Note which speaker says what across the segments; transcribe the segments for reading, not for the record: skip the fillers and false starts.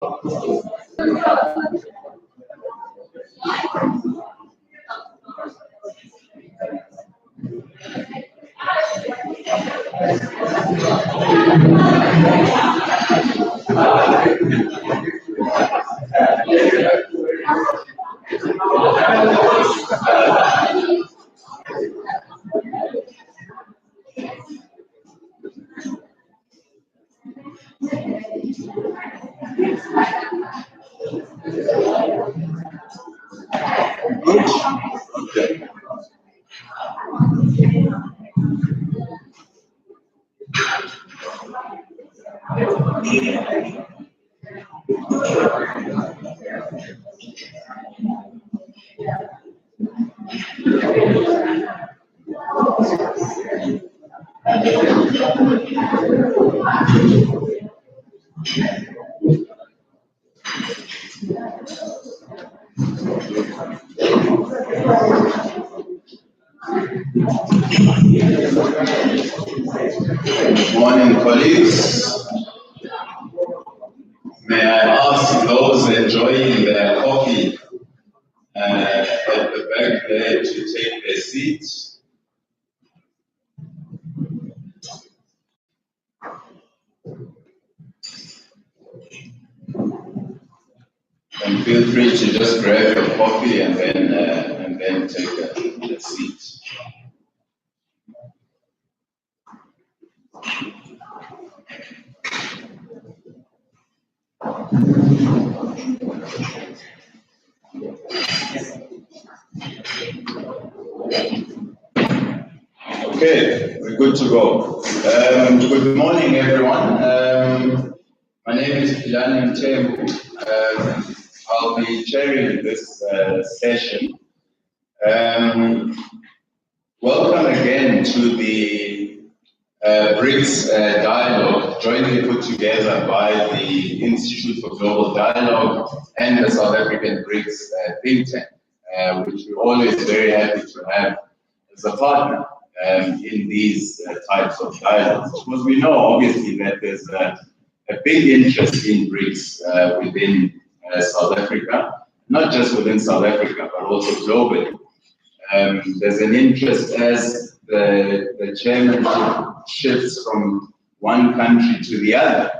Speaker 1: Good morning, colleagues. May I ask those enjoying their coffee at the back there to take their seats? And feel free to just grab your coffee and then take a seat. Okay, we're good to go. Good morning, everyone. My name is Pilani Mtembu. I'll be chairing this session. Welcome again to the BRICS dialogue, jointly put together by the Institute for Global Dialogue and the South African BRICS think tank, which we're always very happy to have as a partner in these types of dialogues. Because we know, obviously, that there's a big interest in BRICS within South Africa, not just within South Africa, but also globally. There's an interest as the chairmanship shifts from one country to the other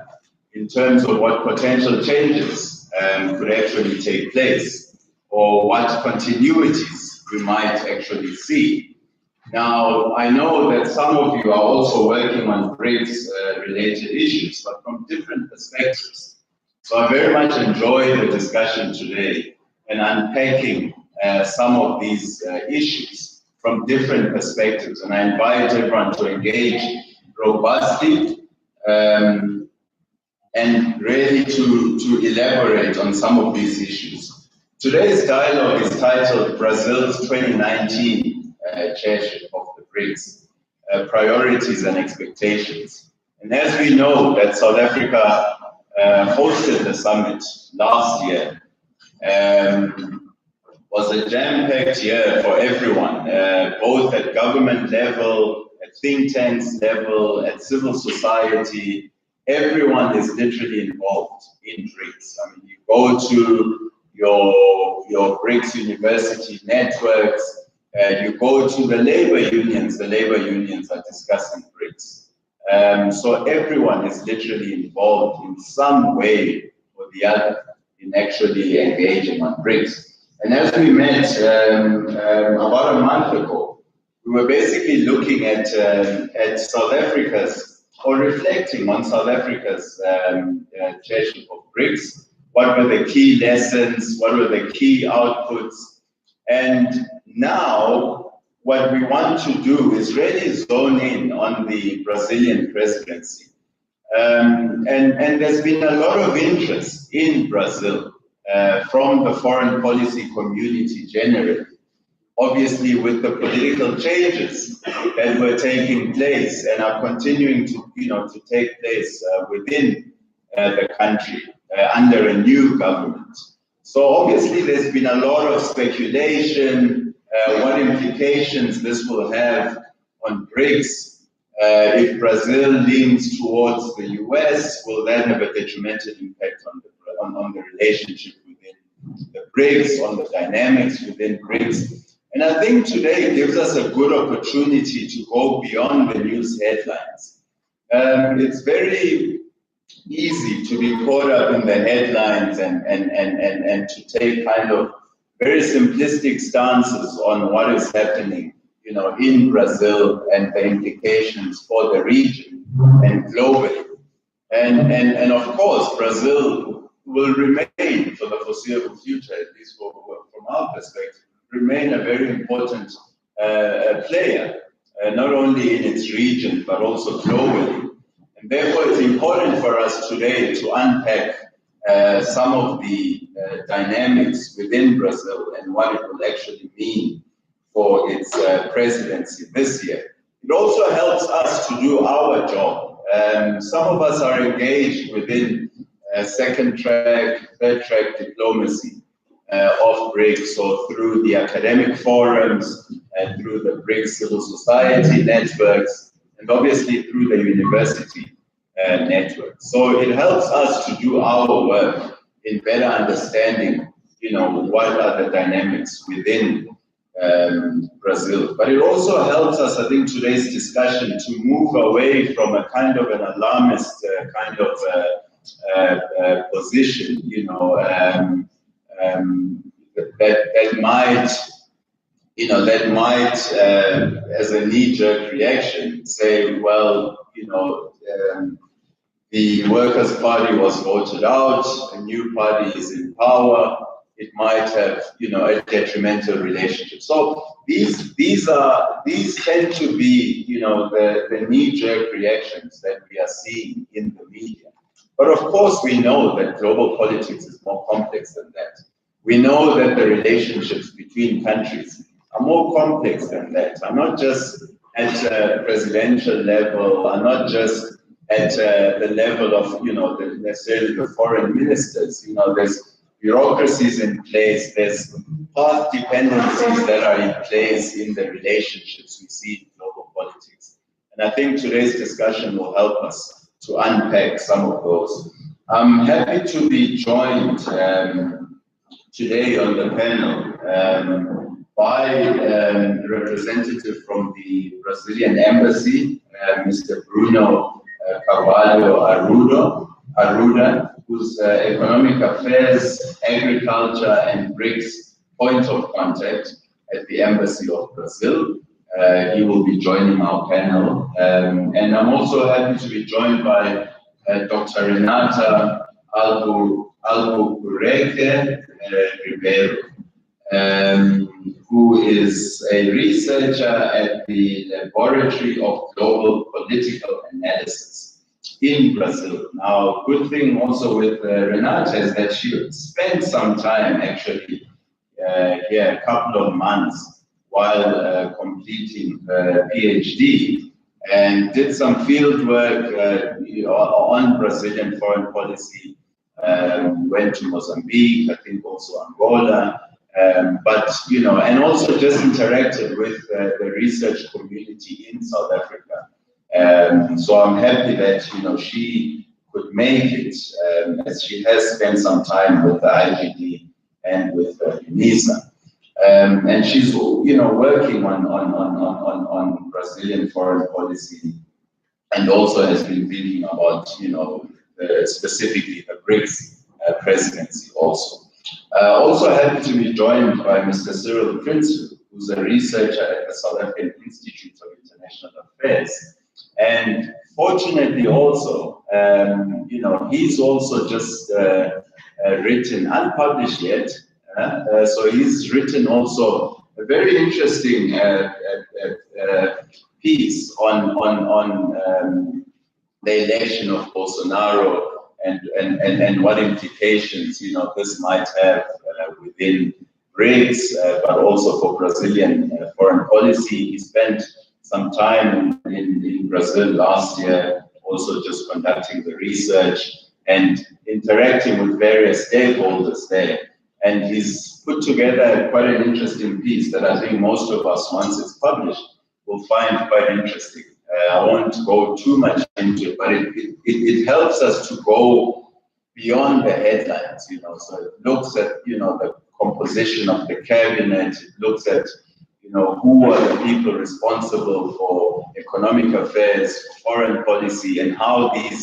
Speaker 1: in terms of what potential changes could actually take place or what continuities we might actually see. Now, I know that some of you are also working on BRICS-related issues, but from different perspectives. So I very much enjoy the discussion today and unpacking some of these issues from different perspectives. And I invite everyone to engage robustly and really to elaborate on some of these issues. Today's dialogue is titled Brazil's 2019 Chairship of the BRICS, Priorities and Expectations. And as we know that South Africa hosted the summit last year, was a jam-packed year for everyone, both at government level, at think tanks level, at civil society. Everyone is literally involved in BRICS. I mean, you go to your BRICS university networks, you go to the labor unions are discussing BRICS. So everyone is literally involved in some way or the other in actually engaging on BRICS. And as we met about a month ago, we were basically looking at South Africa's, or reflecting on South Africa's chairship of BRICS. What were the key lessons? What were the key outputs? And now, what we want to do is really zone in on the Brazilian presidency. And there's been a lot of interest in Brazil from the foreign policy community generally. Obviously, with the political changes that were taking place and are continuing to take place within the country under a new government. So obviously, there's been a lot of speculation, what implications this will have on BRICS. If Brazil leans towards the US, will that have a detrimental impact on the relationship within the BRICS, on the dynamics within BRICS. And I think today gives us a good opportunity to go beyond the news headlines. It's very easy to be caught up in the headlines and to take kind of very simplistic stances on what is happening, you know, in Brazil and the implications for the region and globally. And of course, Brazil will remain for the foreseeable future, at least from our perspective, remain a very important player, not only in its region, but also globally. And therefore, it's important for us today to unpack some of the dynamics within Brazil and what it will actually mean for its presidency this year. It also helps us to do our job. Some of us are engaged within second track, third track diplomacy of BRICS, so through the academic forums and through the BRICS civil society networks, and obviously through the university network. So it helps us to do our work in better understanding, you know, what are the dynamics within Brazil. But it also helps us, I think, today's discussion to move away from a kind of an alarmist kind of position, you know, that might, you know, that might, as a knee-jerk reaction, say, well, you know, the Workers' Party was voted out, a new party is in power, it might have, you know, a detrimental relationship. So these tend to be, you know, the knee-jerk reactions that we are seeing in the media. But of course, we know that global politics is more complex than that. We know that the relationships between countries are more complex than that, are not just at a presidential level, are not just at the level of, you know, necessarily the foreign ministers. You know, there's bureaucracies in place, there's path dependencies that are in place in the relationships we see in global politics. And I think today's discussion will help us to unpack some of those. I'm happy to be joined today on the panel by a representative from the Brazilian Embassy, Mr. Bruno Carvalho Arruda, who's Economic Affairs, Agriculture, and BRICS point of contact at the Embassy of Brazil. He will be joining our panel. And I'm also happy to be joined by Dr. Renata Albuquerque Ribeiro, who is a researcher at the Laboratory of Global Political Analysis in Brazil. Now, good thing also with Renata is that she spent some time actually here, a couple of months, while completing her PhD, and did some field work on Brazilian foreign policy. Went to Mozambique, I think also Angola, but, you know, and also just interacted with the research community in South Africa. So I'm happy that, you know, she could make it, as she has spent some time with the IGD and with UNISA. And she's, you know, working on Brazilian foreign policy, and also has been thinking about, you know, specifically the BRICS presidency also. Also happy to be joined by Mr. Cyril Prince, who's a researcher at the South African Institute of International Affairs. And fortunately also, you know, he's also just written, unpublished yet, so he's written also a very interesting piece on the election of Bolsonaro and what implications, you know, this might have within BRICS, but also for Brazilian foreign policy. He spent some time in Brazil last year, also just conducting the research and interacting with various stakeholders there. And he's put together quite an interesting piece that I think most of us, once it's published, will find quite interesting. I won't go too much into it, but it helps us to go beyond the headlines, so it looks at, the composition of the cabinet, it looks at, who are the people responsible for economic affairs, foreign policy, and how these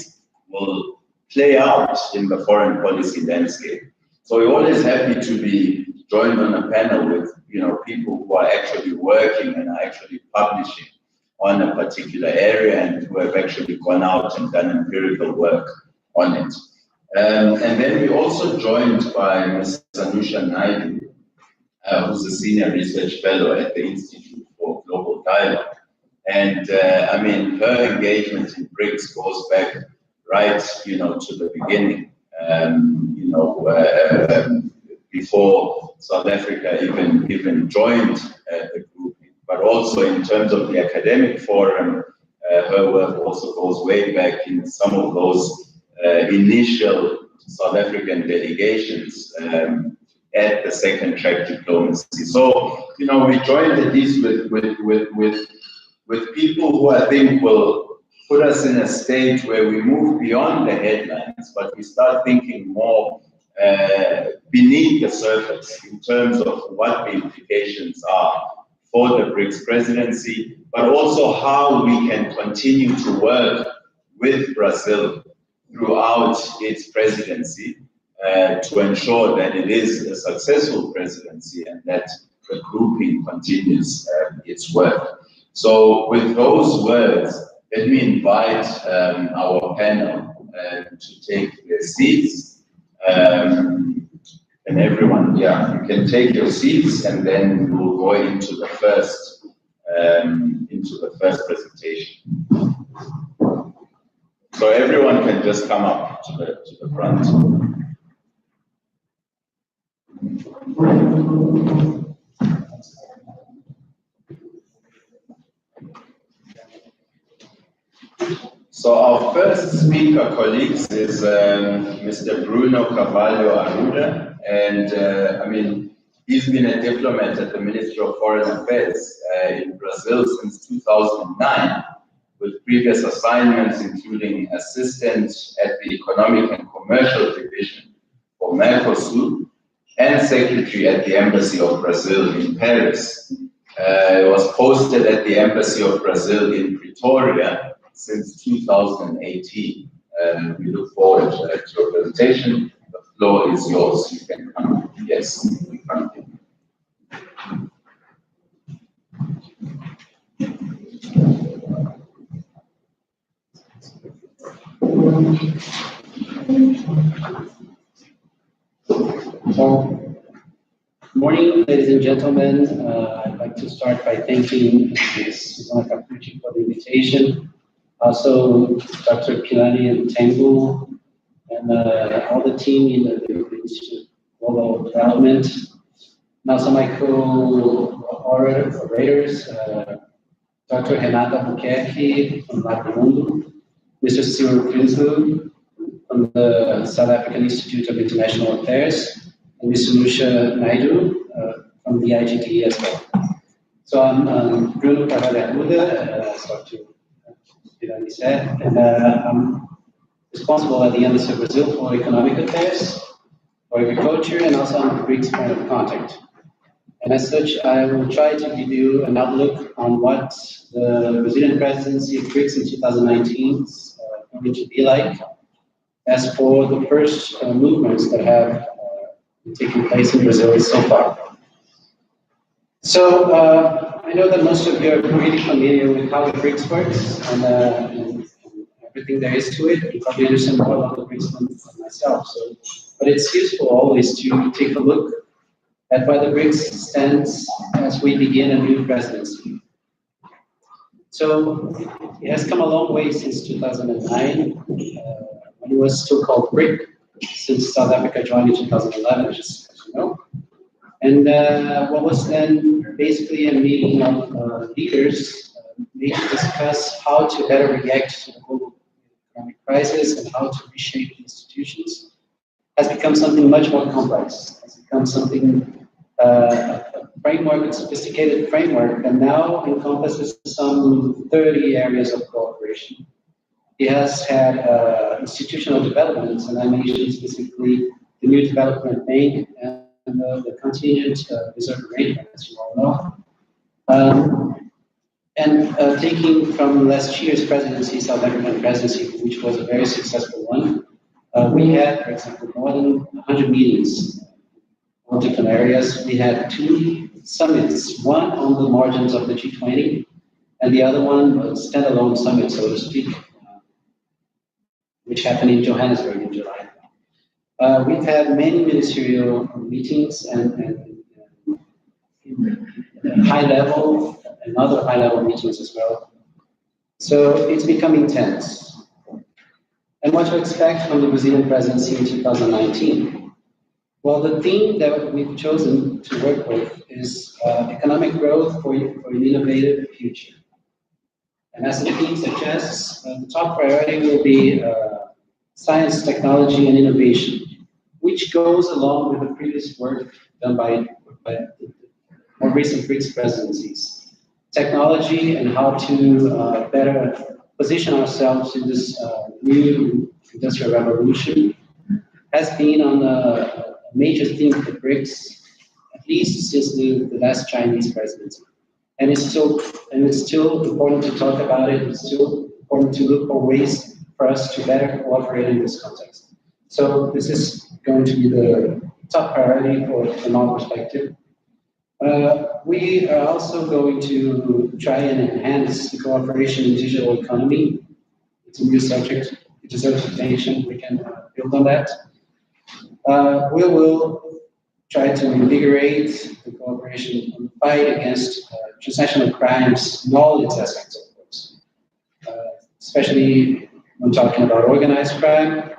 Speaker 1: will play out in the foreign policy landscape. So we're always happy to be joined on a panel with, people who are actually working and are actually publishing on a particular area and who have actually gone out and done empirical work on it. And then we're also joined by Ms. Sanusha Naidu, who's a senior research fellow at the Institute for Global Dialogue. And her engagement in BRICS goes back right, to the beginning, before South Africa even joined the group, but also in terms of the academic forum, her work also goes way back in some of those initial South African delegations at the second track diplomacy. So, we joined at least with people who I think will put us in a state where we move beyond the headlines, but we start thinking more beneath the surface in terms of what the implications are for the BRICS presidency, but also how we can continue to work with Brazil throughout its presidency to ensure that it is a successful presidency and that the grouping continues its work. So with those words, let me invite our panel to take their seats. And everyone, you can take your seats, and then we'll go into the first presentation. So everyone can just come up to the front. So our first speaker, colleagues, is Mr. Bruno Carvalho Arruda, and he's been a diplomat at the Ministry of Foreign Affairs in Brazil since 2009, with previous assignments including assistant at the Economic and Commercial Division for Mercosul and secretary at the Embassy of Brazil in Paris. He was posted at the Embassy of Brazil in Pretoria since 2018. We look forward to your presentation. The floor is yours. You can come. Yes, we come.
Speaker 2: Good morning, ladies and gentlemen. I'd like to start by thanking Ms. Susana Capucci for the invitation. Also, Dr. Pilani and Tangu, and all the team in the Institute of Global Development. And also my co-orators, Dr. Renata Buquerque from Mundo, Mr. Stuart Prinsloo from the South African Institute of International Affairs, and Ms. Sanusha Naidu from the IGD as well. So I'm Bruno Carvalho Arruda, as Dr. Pilani said, and I'm responsible at the Embassy of Brazil for economic affairs, for agriculture, and also on the BRICS point of contact. And as such, I will try to give you an outlook on what the Brazilian presidency of BRICS in 2019 is going to be like, as for the first movements that have taken place in Brazil so far. So I know that most of you are pretty familiar with how the BRICS works and everything there is to it. You probably understand more about the BRICS than myself. So, but it's useful always to take a look at where the BRICS stands as we begin a new presidency. So it has come a long way since 2009, when it was still called BRIC, since South Africa joined in 2011, as you know. And what was then basically a meeting of leaders made to discuss how to better react to the global economic crisis and how to reshape institutions, has become something much more complex. Has become something, a framework, a sophisticated framework that now encompasses some 30 areas of cooperation. He has had institutional developments, and I mentioned specifically the new development bank and the contingent reserve arrangement, as you all know. And taking from last year's presidency, South African presidency, which was a very successful one, we had, for example, more than 100 meetings on different areas. We had 2 summits, one on the margins of the G20, and the other one was standalone summit, so to speak, which happened in Johannesburg in July. We've had many ministerial meetings and high level and other high level meetings as well. So it's becoming tense. And what to expect from the Brazilian presidency in 2019? Well, the theme that we've chosen to work with is economic growth for an innovative future. And as the theme suggests, the top priority will be science, technology, and innovation, which goes along with the previous work done by the more recent BRICS presidencies. Technology and how to better position ourselves in this new industrial revolution has been on a major theme for BRICS, at least since the last Chinese presidency. And it's still important to talk about it. It's still important to look for ways for us to better cooperate in this context. So this is going to be the top priority from our perspective. We are also going to try and enhance the cooperation in digital economy. It's a new subject. It deserves attention. We can build on that. We will try to invigorate the cooperation on the fight against transnational crimes in all its aspects, of course. Especially when talking about organized crime,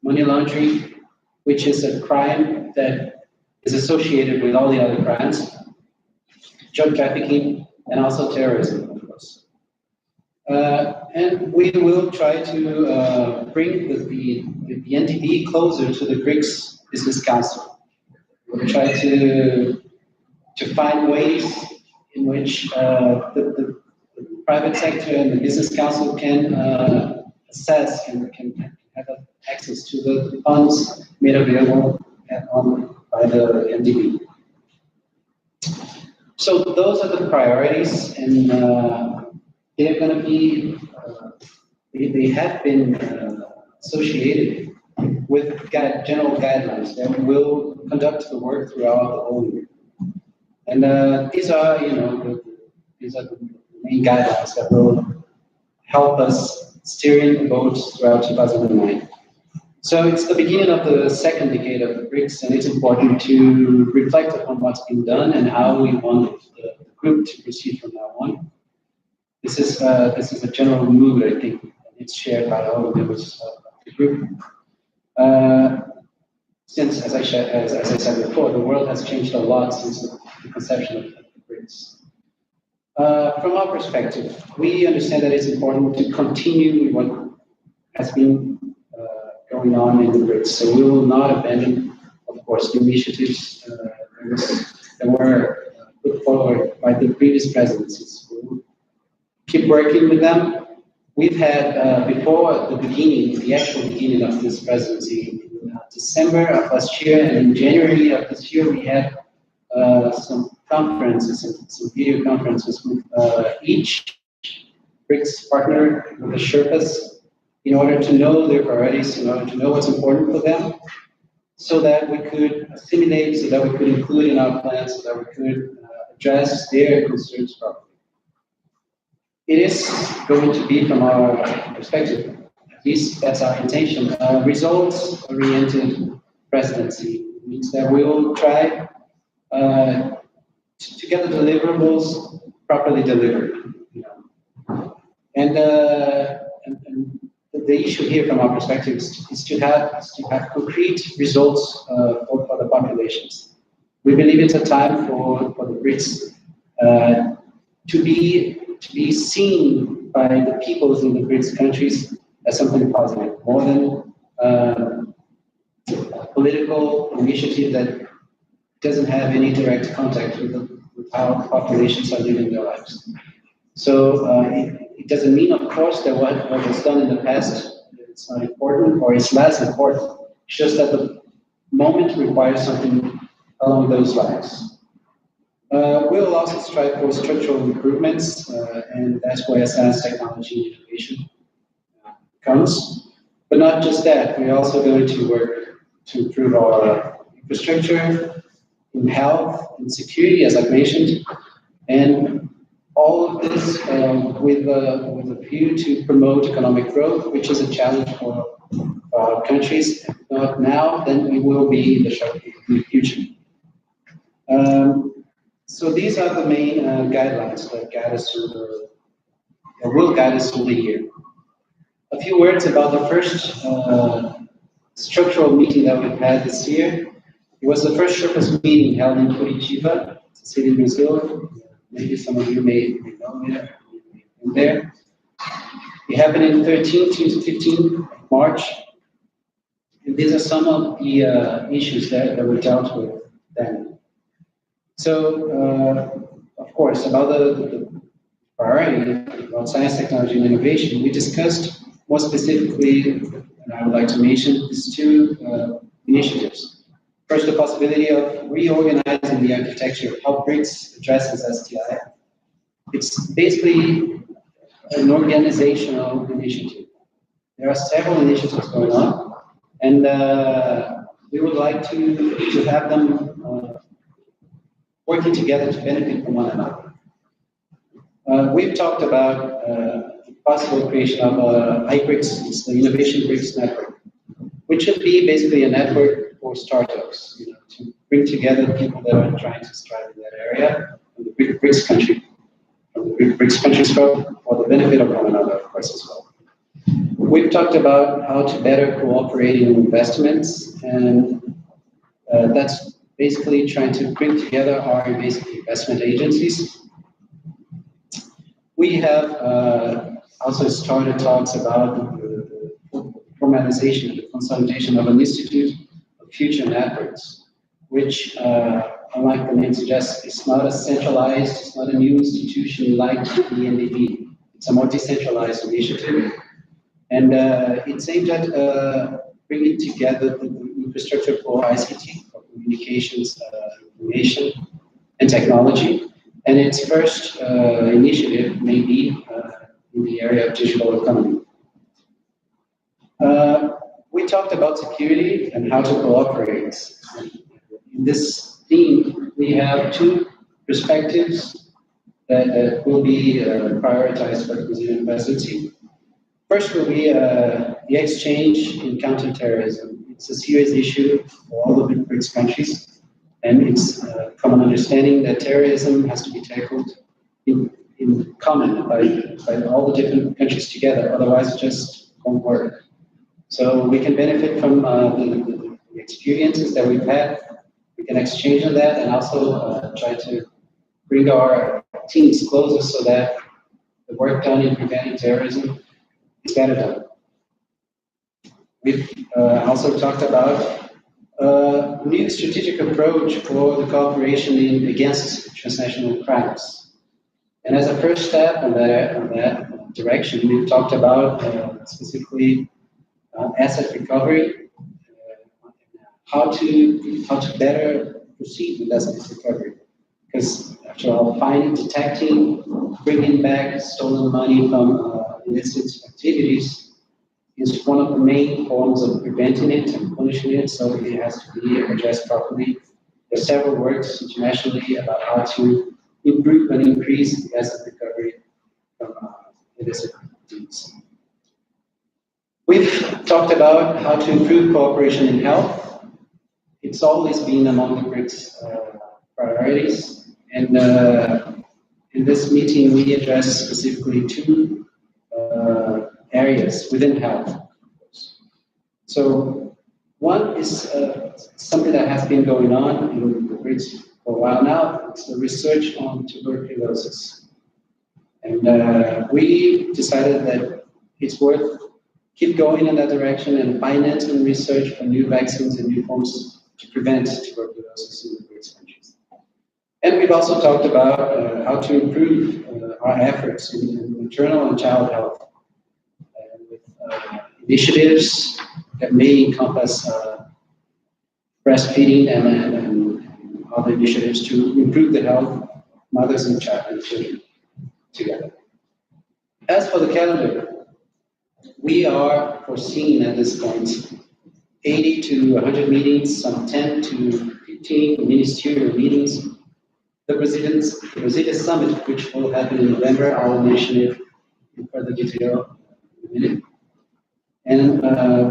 Speaker 2: money laundering, which is a crime that is associated with all the other crimes, drug trafficking, and also terrorism, of course. And we will try to bring the NDB closer to the BRICS Business Council. We'll try to find ways in which the private sector and the business council can assess and can have access to the funds made available by the NDB. So those are the priorities, and they're going to be, they have been associated with general guidelines that will conduct the work throughout the whole year. And these are the main guidelines that will help us steering the boat throughout 2009. So it's the beginning of the second decade of the BRICS, and it's important to reflect upon what's been done and how we want the group to proceed from now on. This is a general mood, I think, and it's shared by all the members of the group. Since, as I said before, the world has changed a lot since the conception of the BRICS. From our perspective, we understand that it's important to continue what has been going on in the BRICS. So we will not abandon, of course, the initiatives that were put forward by the previous presidencies. We will keep working with them. We've had, before the actual beginning of this presidency, in December of last year and in January of this year, we had some conferences, some video conferences with each BRICS partner, with the Sherpas, in order to know their priorities, in order to know what's important for them, so that we could assimilate, so that we could include in our plans, so that we could address their concerns properly. It is going to be, from our perspective, at least that's our intention, results-oriented presidency. It means that we will try to get the deliverables properly delivered. And the issue here, from our perspective, is to have concrete results for the populations. We believe it's a time for the BRICS to be seen by the peoples in the BRICS countries as something positive, more than a political initiative that doesn't have any direct contact with how populations are living their lives. So it doesn't mean, of course, that what was done in the past is not important or is less important. It's just that the moment requires something along those lines. We'll also strive for structural improvements, and that's where science, technology, and innovation comes. But not just that, we're also going to work to improve our infrastructure in health and security, as I mentioned, and all of this with a view to promote economic growth, which is a challenge for our countries. If not now, then we will be in the future. So these are the main guidelines that guide us through that will guide us through the year. A few words about the first structural meeting that we've had this year. It was the first Sherpas meeting held in Curitiba, a city in Brazil. Maybe some of you may know there. It happened in 13 to 15 March. And these are some of the issues that were dealt with then. So, of course, about the priority about science, technology, and innovation, we discussed more specifically, and I would like to mention these two initiatives. First, the possibility of reorganizing the architecture of how BRICS addresses STI. It's basically an organizational initiative. There are several initiatives going on, and we would like to have them working together to benefit from one another. We've talked about the possible creation of IBRICS, it's the Innovation BRICS Network, which should be basically a network for startups, to bring together people that are trying to strive in that area, from the BRICS countries for the benefit of one another, of course, as well. We've talked about how to better cooperate in investments, and that's basically trying to bring together our investment agencies. We have also started talks about the formalization, the consolidation of an institute of future networks, which, unlike the name suggests, is not a centralized, it's not a new institution like the NDB. It's a more decentralized initiative. And it's aimed at bringing together the infrastructure for ICT, for communications, information, and technology. And its first initiative may be in the area of digital economy. We talked about security and how to cooperate. In this theme, we have two perspectives that will be prioritized by the Brazilian presidency. First will be the exchange in counterterrorism. It's a serious issue for all of the BRICS countries, and it's a common understanding that terrorism has to be tackled in common by all the different countries together, otherwise it just won't work. So we can benefit from the experiences that we've had. We can exchange on that and also try to bring our teams closer so that the work done in preventing terrorism is better done. We've also talked about a new strategic approach for the cooperation against transnational crimes. And as a first step on that direction, we've talked about specifically asset recovery, how to better proceed with asset recovery. Because after all, finding, detecting, bringing back stolen money from illicit activities is one of the main forms of preventing it and punishing it, so it has to be addressed properly. There are several works internationally about how to improve and increase the asset recovery from illicit activities. We've talked about how to improve cooperation in health. It's always been among the BRICS priorities, and in this meeting we addressed specifically two areas within health. So one is something that has been going on in the BRICS for a while now. It's the research on tuberculosis. And we decided that it's worth keep going in that direction and finance and research for new vaccines and new forms to prevent tuberculosis in the BRICS countries. And we've also talked about how to improve our efforts in maternal and child health with initiatives that may encompass breastfeeding and other initiatives to improve the health of mothers and children together. As for the calendar, we are foreseeing at this point 80 to 100 meetings, some 10 to 15 ministerial meetings. The Brazilian Summit, which will happen in November, I will mention it in further detail in a minute. And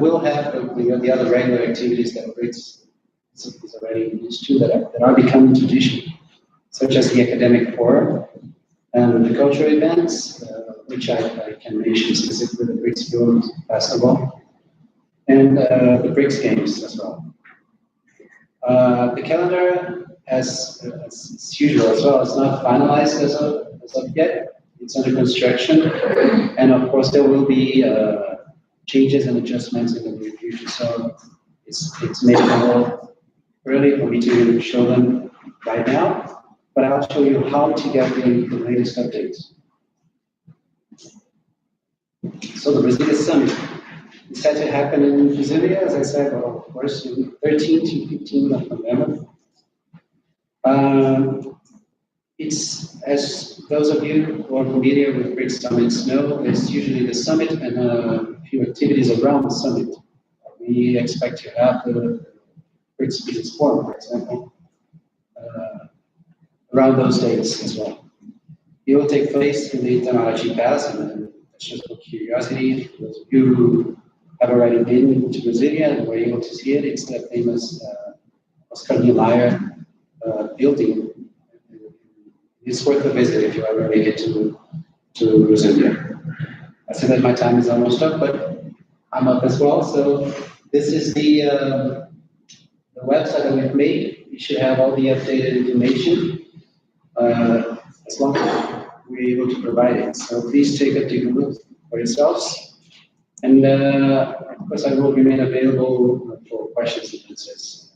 Speaker 2: we'll have the other regular activities that BRICS is already used to that are becoming tradition, such as the academic forum and the cultural events, which I can mention specifically the BRICS Film Festival and the BRICS Games as well. The calendar, as usual as well, is not finalized as of yet. It's under construction, and of course there will be changes and adjustments in the near future. So it's maybe a little early for me to show them right now, but I'll show you how to get the latest updates. So the Brazilian Summit is set to happen in Brasilia, as I said, well, of course, in 13 to 15 of November. It's, as those of you who are familiar with BRICS summits know, it's usually the summit and a few activities around the summit. We expect to have the BRICS Business Forum, for example, around those dates as well. It will take place in the Itamaraty Palace, and that's just for curiosity. For those of you who have already been to Brasilia and were able to see it, it's the famous Oscar Niemeyer building. It's worth a visit if you ever make it to Brasilia. I said that my time is almost up, but I'm up as well. So this is the website that we've made. You should have all the updated information as long as we're able to provide it. So please take a look for yourselves. And of course, I will remain available for questions and answers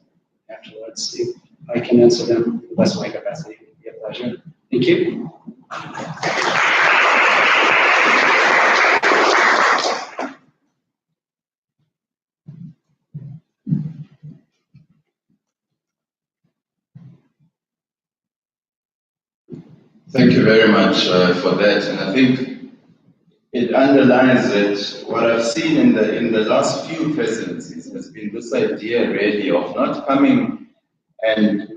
Speaker 2: afterwards. If I can answer them to the best of my capacity, it would be a pleasure. Thank you.
Speaker 1: Thank you very much for that, and I think it underlines that what I've seen in the last few presidencies has been this idea really of not coming and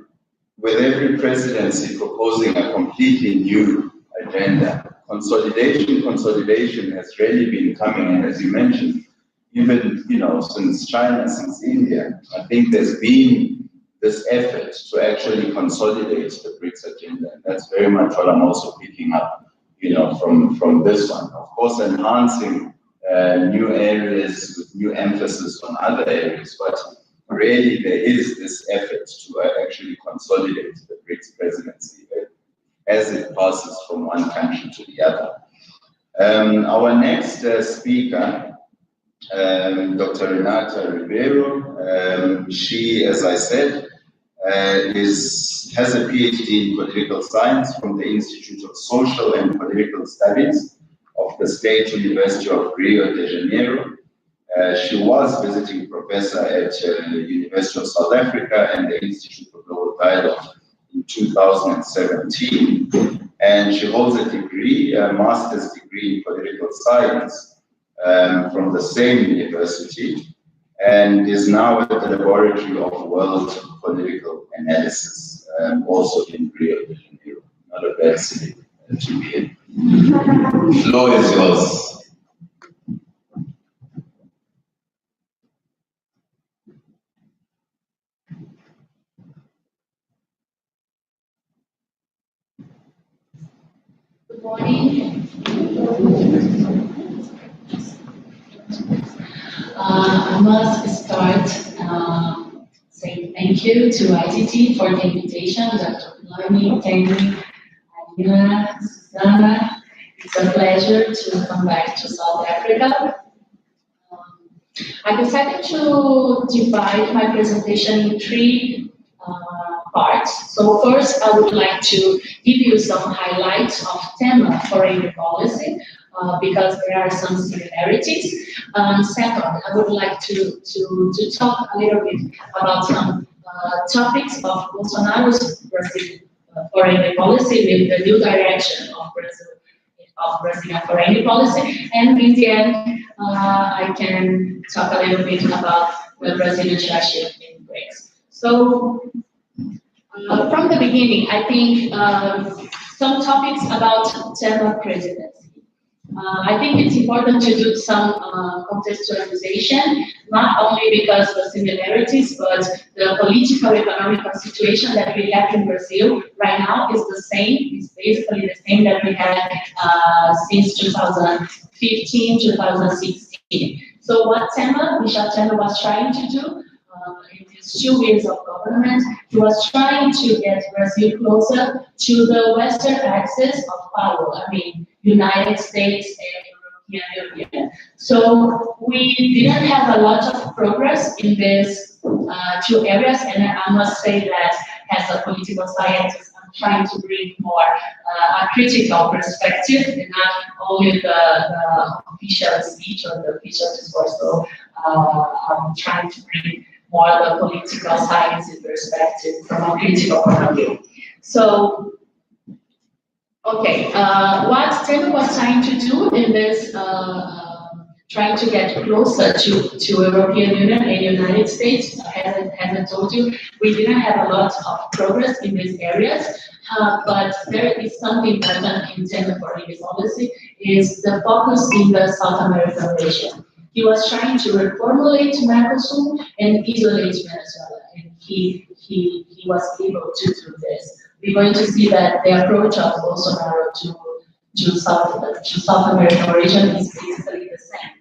Speaker 1: with every presidency proposing a completely new agenda. Consolidation has really been coming, and as you mentioned, even since China, since India, I think there's been this effort to actually consolidate the BRICS agenda, and that's very much what I'm also picking up, from this one. Of course, enhancing new areas with new emphasis on other areas, but really there is this effort to actually consolidate the BRICS presidency as it passes from one country to the other. Our next speaker, Dr. Renata Ribeiro, she, as I said, has a PhD in political science from the Institute of Social and Political Studies of the State University of Rio de Janeiro. She was visiting professor at the University of South Africa and the Institute for Global Dialogue in 2017. And she holds a degree, a master's degree in political science from the same university, and is now at the Laboratory of World Political Analysis, also in Rio de Janeiro. Not a bad city to be in. The floor is yours.
Speaker 3: Good morning. I must start saying thank you to IGD for the invitation, Dr. Lani, Tengri, Alina, Susanna. It's a pleasure to come back to South Africa. I decided to divide my presentation in three parts. So first, I would like to give you some highlights of TEMA foreign policy, because there are some similarities. Second, I would like to talk a little bit about some topics of Bolsonaro's Brazil foreign policy with the new direction of Brazilian foreign policy. And in the end, I can talk a little bit about the Brazilian chairship in BRICS. So from the beginning, I think some topics about TEMA presidency. I think it's important to do some contextualization, not only because the similarities, but the political economic situation that we have in Brazil right now is the same. It's basically the same that we had since 2015, 2016. So what Michel Temer was trying to do in his 2 years of government, he was trying to get Brazil closer to the Western axis of power. I mean, United States and European Union. So we didn't have a lot of progress in these 2 areas, and I must say that as a political scientist, I'm trying to bring more a critical perspective and not only the official speech or the official discourse. So I'm trying to bring more the political science perspective from a critical point of view. So, okay, what Temer was trying to do in this, trying to get closer to European Union and United States, as I told you, we didn't have a lot of progress in these areas, but there is something important in Temer foreign policy, is the focus in the South American region. He was trying to reformulate Mercosur and isolate Venezuela, and he was able to do this. We're going to see that the approach of Bolsonaro to South American region is basically the same.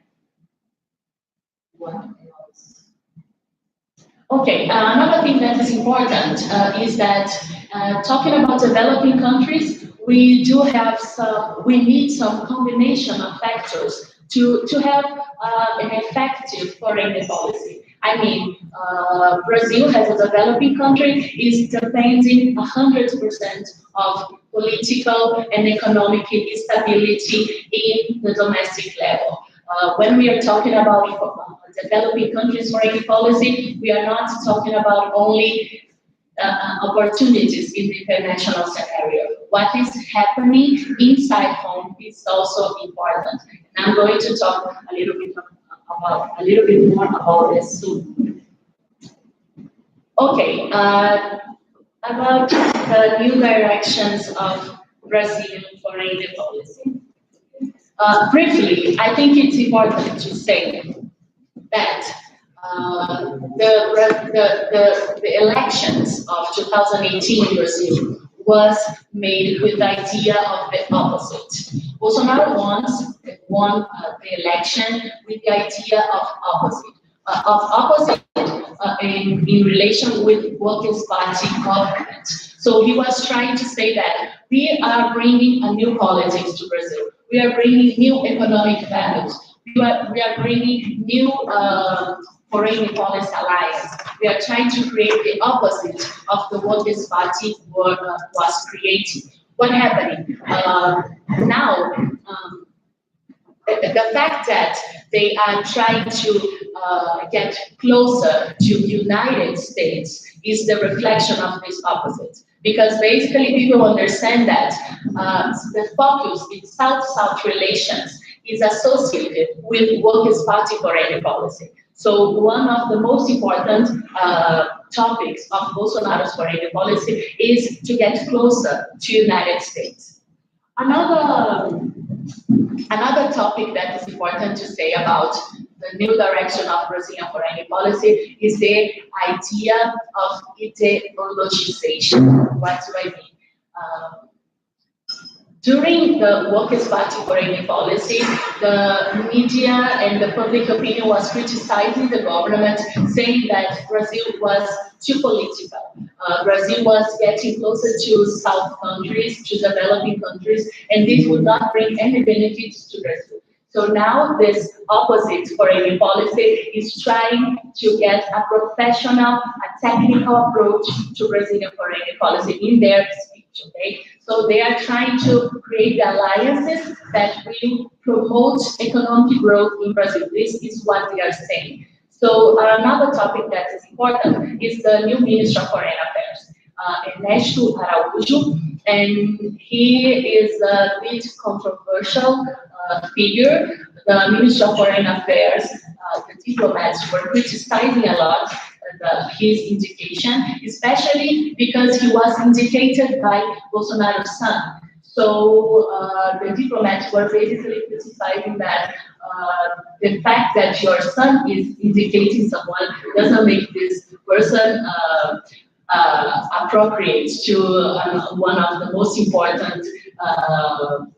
Speaker 3: What else? Okay, another thing that is important is that talking about developing countries, we need some combination of factors to have an effective foreign policy. I mean, Brazil, as a developing country, is depending 100% of political and economic stability in the domestic level. When we are talking about developing countries foreign policy, we are not talking about only opportunities in the international scenario. What is happening inside home is also important. And I'm going to talk a little bit more about this soon. Okay, about the new directions of Brazilian foreign policy. Briefly, I think it's important to say that the elections of 2018 in Brazil was made with the idea of the opposite. Bolsonaro won the election with the idea of opposite in relation with Workers' Party government. So he was trying to say that we are bringing a new politics to Brazil. We are bringing new economic values. We are bringing new foreign policy alliance. We are trying to create the opposite of the Workers' Party was creating. What happened? Now, the fact that they are trying to get closer to United States is the reflection of this opposite. Because basically people understand that the focus in South-South relations is associated with Workers' Party foreign policy. So one of the most important topics of Bolsonaro's foreign policy is to get closer to United States. Another topic that is important to say about the new direction of Brazilian foreign policy is the idea of ideologization. What do I mean? During the Workers' Party foreign policy, the media and the public opinion was criticizing the government, saying that Brazil was too political. Brazil was getting closer to South countries, to developing countries, and this would not bring any benefits to Brazil. So now this opposite foreign policy is trying to get a professional, a technical approach to Brazilian foreign policy in their speech, okay? So they are trying to create the alliances that will promote economic growth in Brazil. This is what they are saying. So another topic that is important is the new Minister of Foreign Affairs, Ernesto Araújo, and he is a bit controversial figure. The Minister of Foreign Affairs, the diplomats were criticizing a lot his indication, especially because he was indicated by Bolsonaro's son. So the diplomats were basically criticizing that the fact that your son is indicating someone doesn't make this person appropriate to one of the most important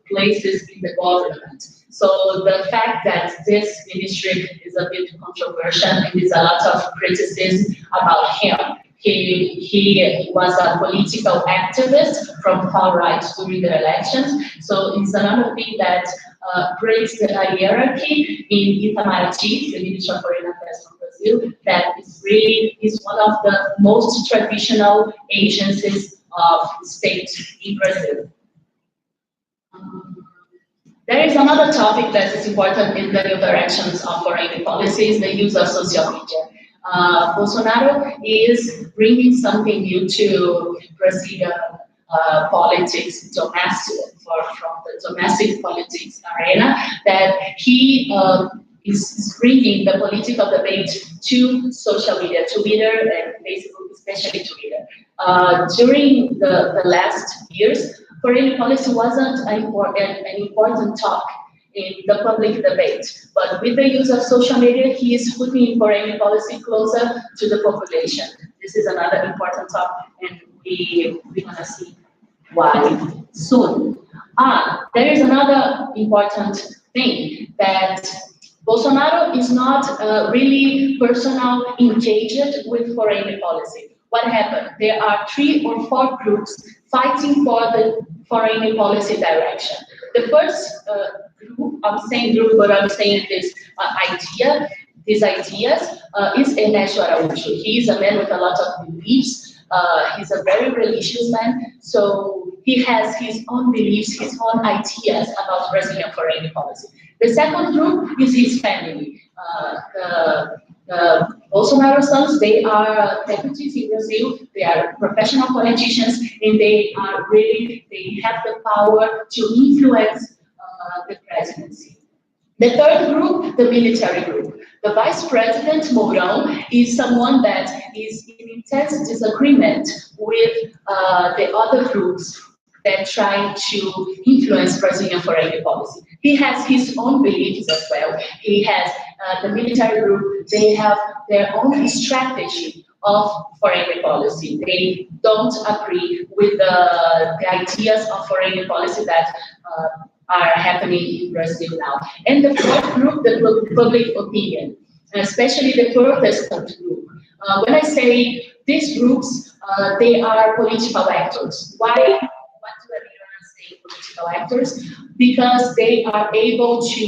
Speaker 3: places in the government. So the fact that this ministry is a bit controversial and there's a lot of criticism about him. He was a political activist from far right during the elections. So it's another thing that breaks the hierarchy in Itamaraty, the Ministry of Foreign Affairs from Brazil, that is one of the most traditional agencies of state in Brazil. There is another topic that is important in the new directions of foreign policy, is the use of social media. Bolsonaro is bringing something new to Brazilian politics, from the domestic politics arena, that he is bringing the political debate to social media, Twitter and Facebook, especially Twitter. During the last years, foreign policy wasn't an important talk in the public debate, but with the use of social media, he is putting foreign policy closer to the population. This is another important topic, and we're gonna see why soon. There is another important thing, that Bolsonaro is not really personally engaged with foreign policy. What happened? There are 3 or 4 groups fighting for the foreign policy direction. The first group, I'm saying group, but I'm saying this idea, these ideas, is Ernesto Araújo. He is a man with a lot of beliefs. He's a very religious man, so he has his own beliefs, his own ideas about Brazilian foreign policy. The second group is his family. The Bolsonaro sons, they are deputies in Brazil, they are professional politicians, and they have the power to influence the presidency. The third group, the military group. The vice president, Mourão, is someone that is in intense disagreement with the other groups that try to influence Brazilian foreign policy. He has his own beliefs as well. He has the military group, they have their own strategy of foreign policy. They don't agree with the ideas of foreign policy that are happening in Brazil now. And the fourth group, the public opinion, especially the Protestant group. When I say these groups, they are political actors. Why? What do I mean when I say political actors? Because they are able to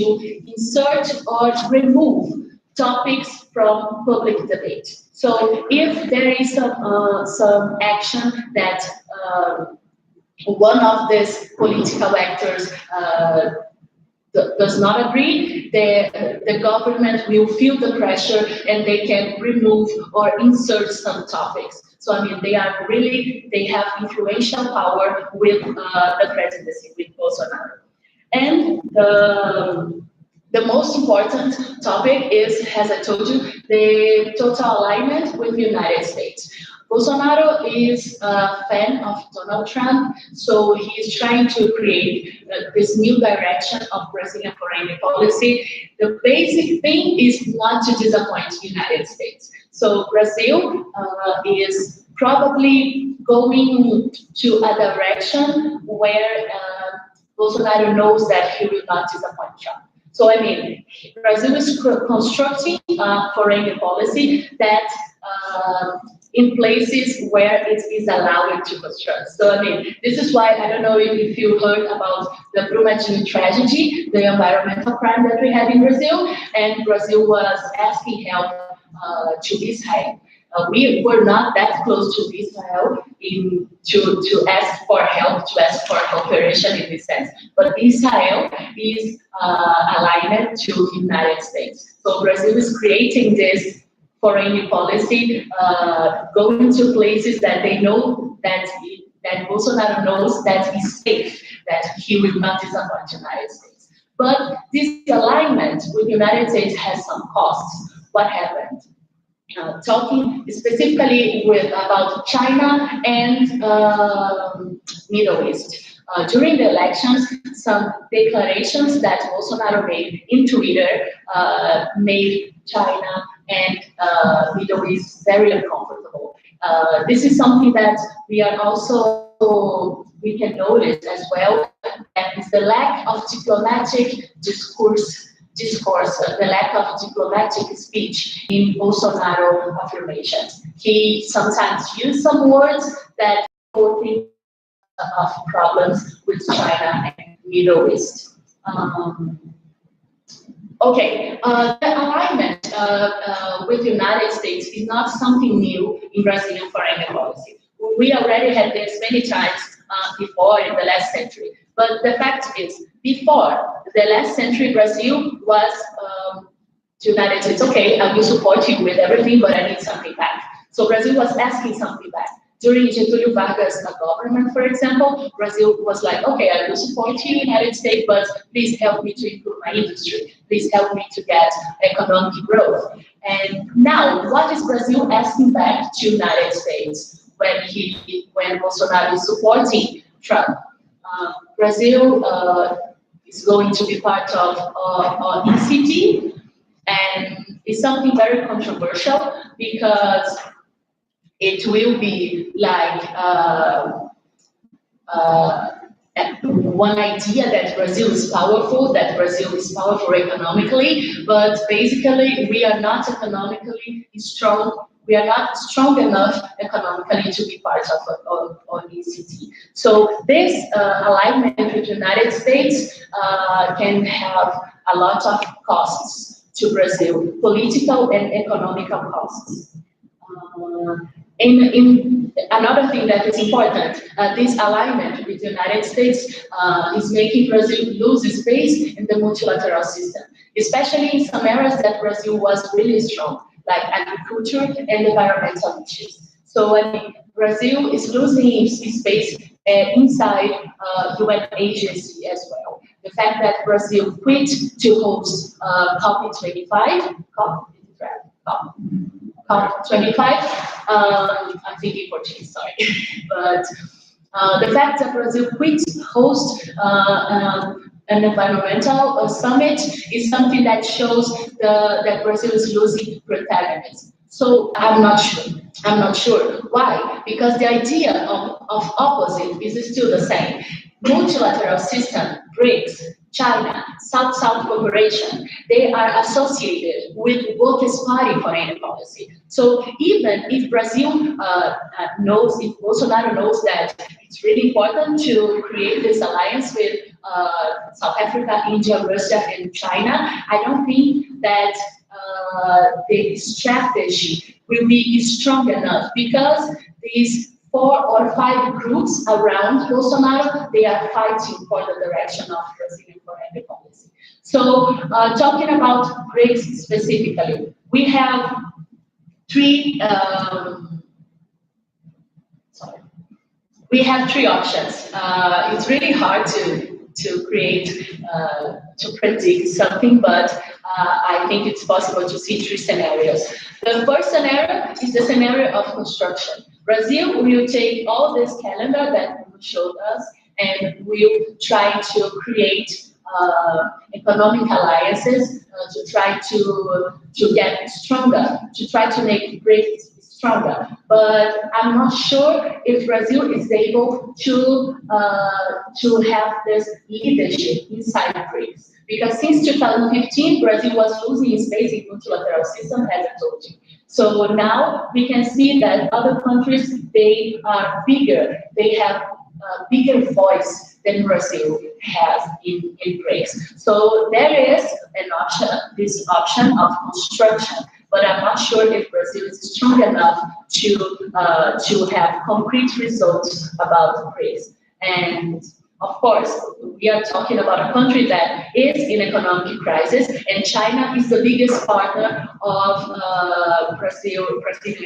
Speaker 3: insert or remove topics from public debate. So if there is some action that one of these political actors does not agree, the government will feel the pressure and they can remove or insert some topics. So I mean, they have influential power with the presidency, with Bolsonaro. And the most important topic is, as I told you, the total alignment with the United States. Bolsonaro is a fan of Donald Trump, so he is trying to create this new direction of Brazilian foreign policy. The basic thing is not to disappoint the United States. So Brazil is probably going to a direction where Bolsonaro knows that he will not disappoint Trump. So I mean, Brazil is constructing a foreign policy that in places where it is allowed to construct. So, I mean, this is why, I don't know if you heard about the Brumadinho tragedy, the environmental crime that we had in Brazil, and Brazil was asking help to Israel. We were not that close to Israel to ask for help, to ask for cooperation in this sense. But Israel is aligned to the United States. So Brazil is creating this foreign policy, going to places that they know that Bolsonaro knows that is safe, that he will not disappoint the United States. But this alignment with the United States has some costs. What happened? Talking specifically about China and Middle East. During the elections, some declarations that Bolsonaro made in Twitter made China and Middle East very uncomfortable. This is something that we can notice as well, and it's the lack of diplomatic discourse, the lack of diplomatic speech in Bolsonaro affirmations. He sometimes used some words that people think of problems with China and Middle East. Okay, the alignment with the United States is not something new in Brazilian foreign policy. We already had this many times before in the last century. But the fact is, before the last century, Brazil was to the United States, okay, I will support you with everything, but I need something back. So Brazil was asking something back. During Getúlio Vargas' government, for example, Brazil was like, okay, I will support you, United States, but please help me to improve my industry. Please help me to get economic growth. And now, what is Brazil asking back to United States when Bolsonaro is supporting Trump? Brazil is going to be part of ECT, and it's something very controversial because it will be like one idea that Brazil is powerful economically, but basically we are not economically strong. We are not strong enough economically to be part of ECT. So this alignment with the United States can have a lot of costs to Brazil, political and economical costs. In another thing that is important, this alignment with the United States is making Brazil lose space in the multilateral system, especially in some areas that Brazil was really strong, like agriculture and environmental issues. So Brazil is losing space inside UN agency as well. The fact that Brazil quit to host COP25, I'm thinking Portuguese, sorry. But the fact that Brazil quit host an environmental summit is something that shows that Brazil is losing protagonism. So I'm not sure. Why? Because the idea of opposite is still the same. Multilateral system, BRICS, China, South-South cooperation, they are associated with workers' party foreign policy. So even if Brazil if Bolsonaro knows that it's really important to create this alliance with South Africa, India, Russia, and China, I don't think that the strategy will be strong enough because these 4 or 5 groups around Bolsonaro, they are fighting for the direction of Brazilian foreign policy. So talking about BRICS specifically, we have 3 options. It's really hard to create, to predict something, but I think it's possible to see 3 scenarios. The first scenario is the scenario of construction. Brazil will take all this calendar that you showed us and will try to create economic alliances to try to get stronger, to try to make BRICS stronger. But I'm not sure if Brazil is able to have this leadership inside BRICS. Because since 2015, Brazil was losing space in multilateral system, as I told you. So now we can see that other countries, they are bigger. They have a bigger voice than Brazil has in BRICS. So there is an option, this option of construction, but I'm not sure if Brazil is strong enough to have concrete results about BRICS. And of course, we are talking about a country that is in economic crisis, and China is the biggest partner of Brazilian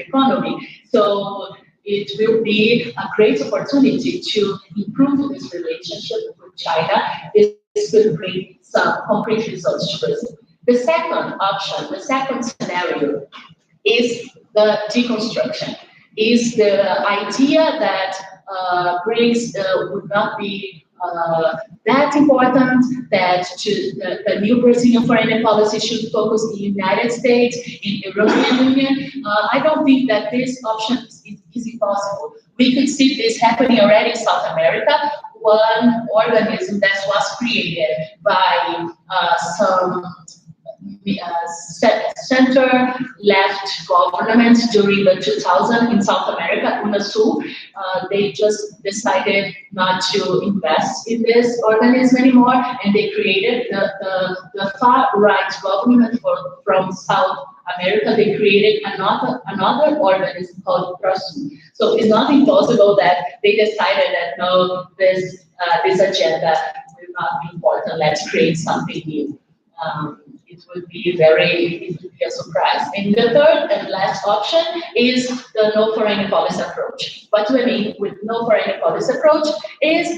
Speaker 3: economy. So it will be a great opportunity to improve this relationship with China. This will bring some concrete results to Brazil. The second option, the second scenario, is the deconstruction. Is the idea that BRICS would not be that important, that the new Brazilian foreign policy should focus in the United States, in the European Union. I don't think that this option is impossible. We could see this happening already in South America. One organism that was created by some center-left governments during the 2000s in South America, UNASUR. They just decided not to invest in this organism anymore, and they created the far-right government from South America. They created another organism called PROSUM. So it's not impossible that they decided that no, this agenda will not be important. Let's create something new. It would be a surprise. And the third and last option is the no foreign policy approach. What do I mean with no foreign policy approach? Is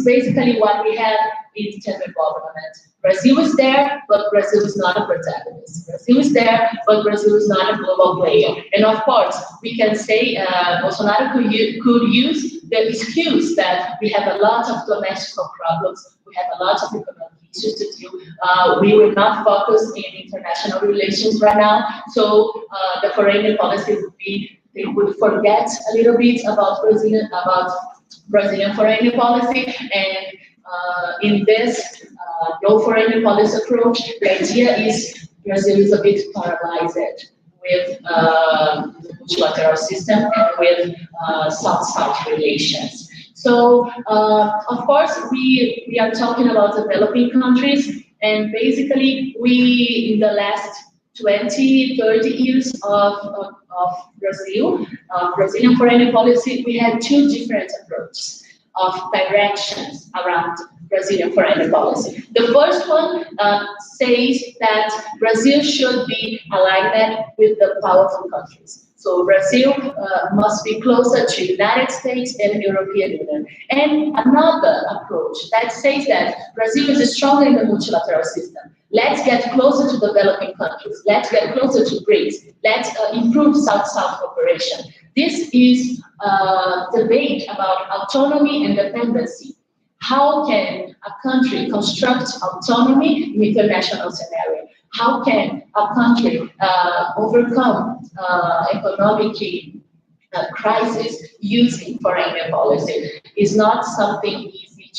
Speaker 3: basically what we have in terms of government. Brazil is there, but Brazil is not a protagonist. Brazil is there, but Brazil is not a global player. And of course, we can say Bolsonaro could use the excuse that we have a lot of domestic problems, we have a lot of economic issues to do. We will not focus in international relations right now. So the foreign policy would be, they would forget a little bit about Brazilian foreign policy, and in this no foreign policy approach, the idea is Brazil is a bit paralyzed with the multilateral system and with South-South relations. So, of course, we are talking about developing countries, and basically we, in the last 20, 30 years of Brazilian foreign policy, we had two different approaches of directions around Brazilian foreign policy. The first one says that Brazil should be aligned with the powerful countries. So Brazil must be closer to the United States and the European Union. And another approach that says that Brazil is stronger in the multilateral system. Let's get closer to developing countries. Let's get closer to BRICS. Let's improve South-South cooperation. This is a debate about autonomy and dependency. How can a country construct autonomy in international scenario? How can a country overcome economic crisis using foreign policy? It's not something easy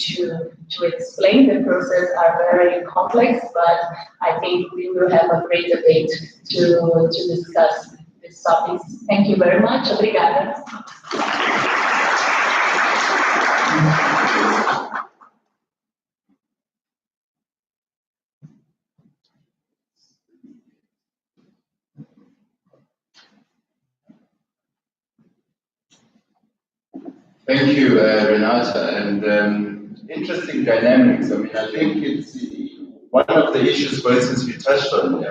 Speaker 3: to explain. The processes are very complex, but I think we will have a great debate to discuss these topics. Thank you very much. Obrigada.
Speaker 1: Thank you, Renata, and interesting dynamics. I mean, I think it's one of the issues, for instance, we touched on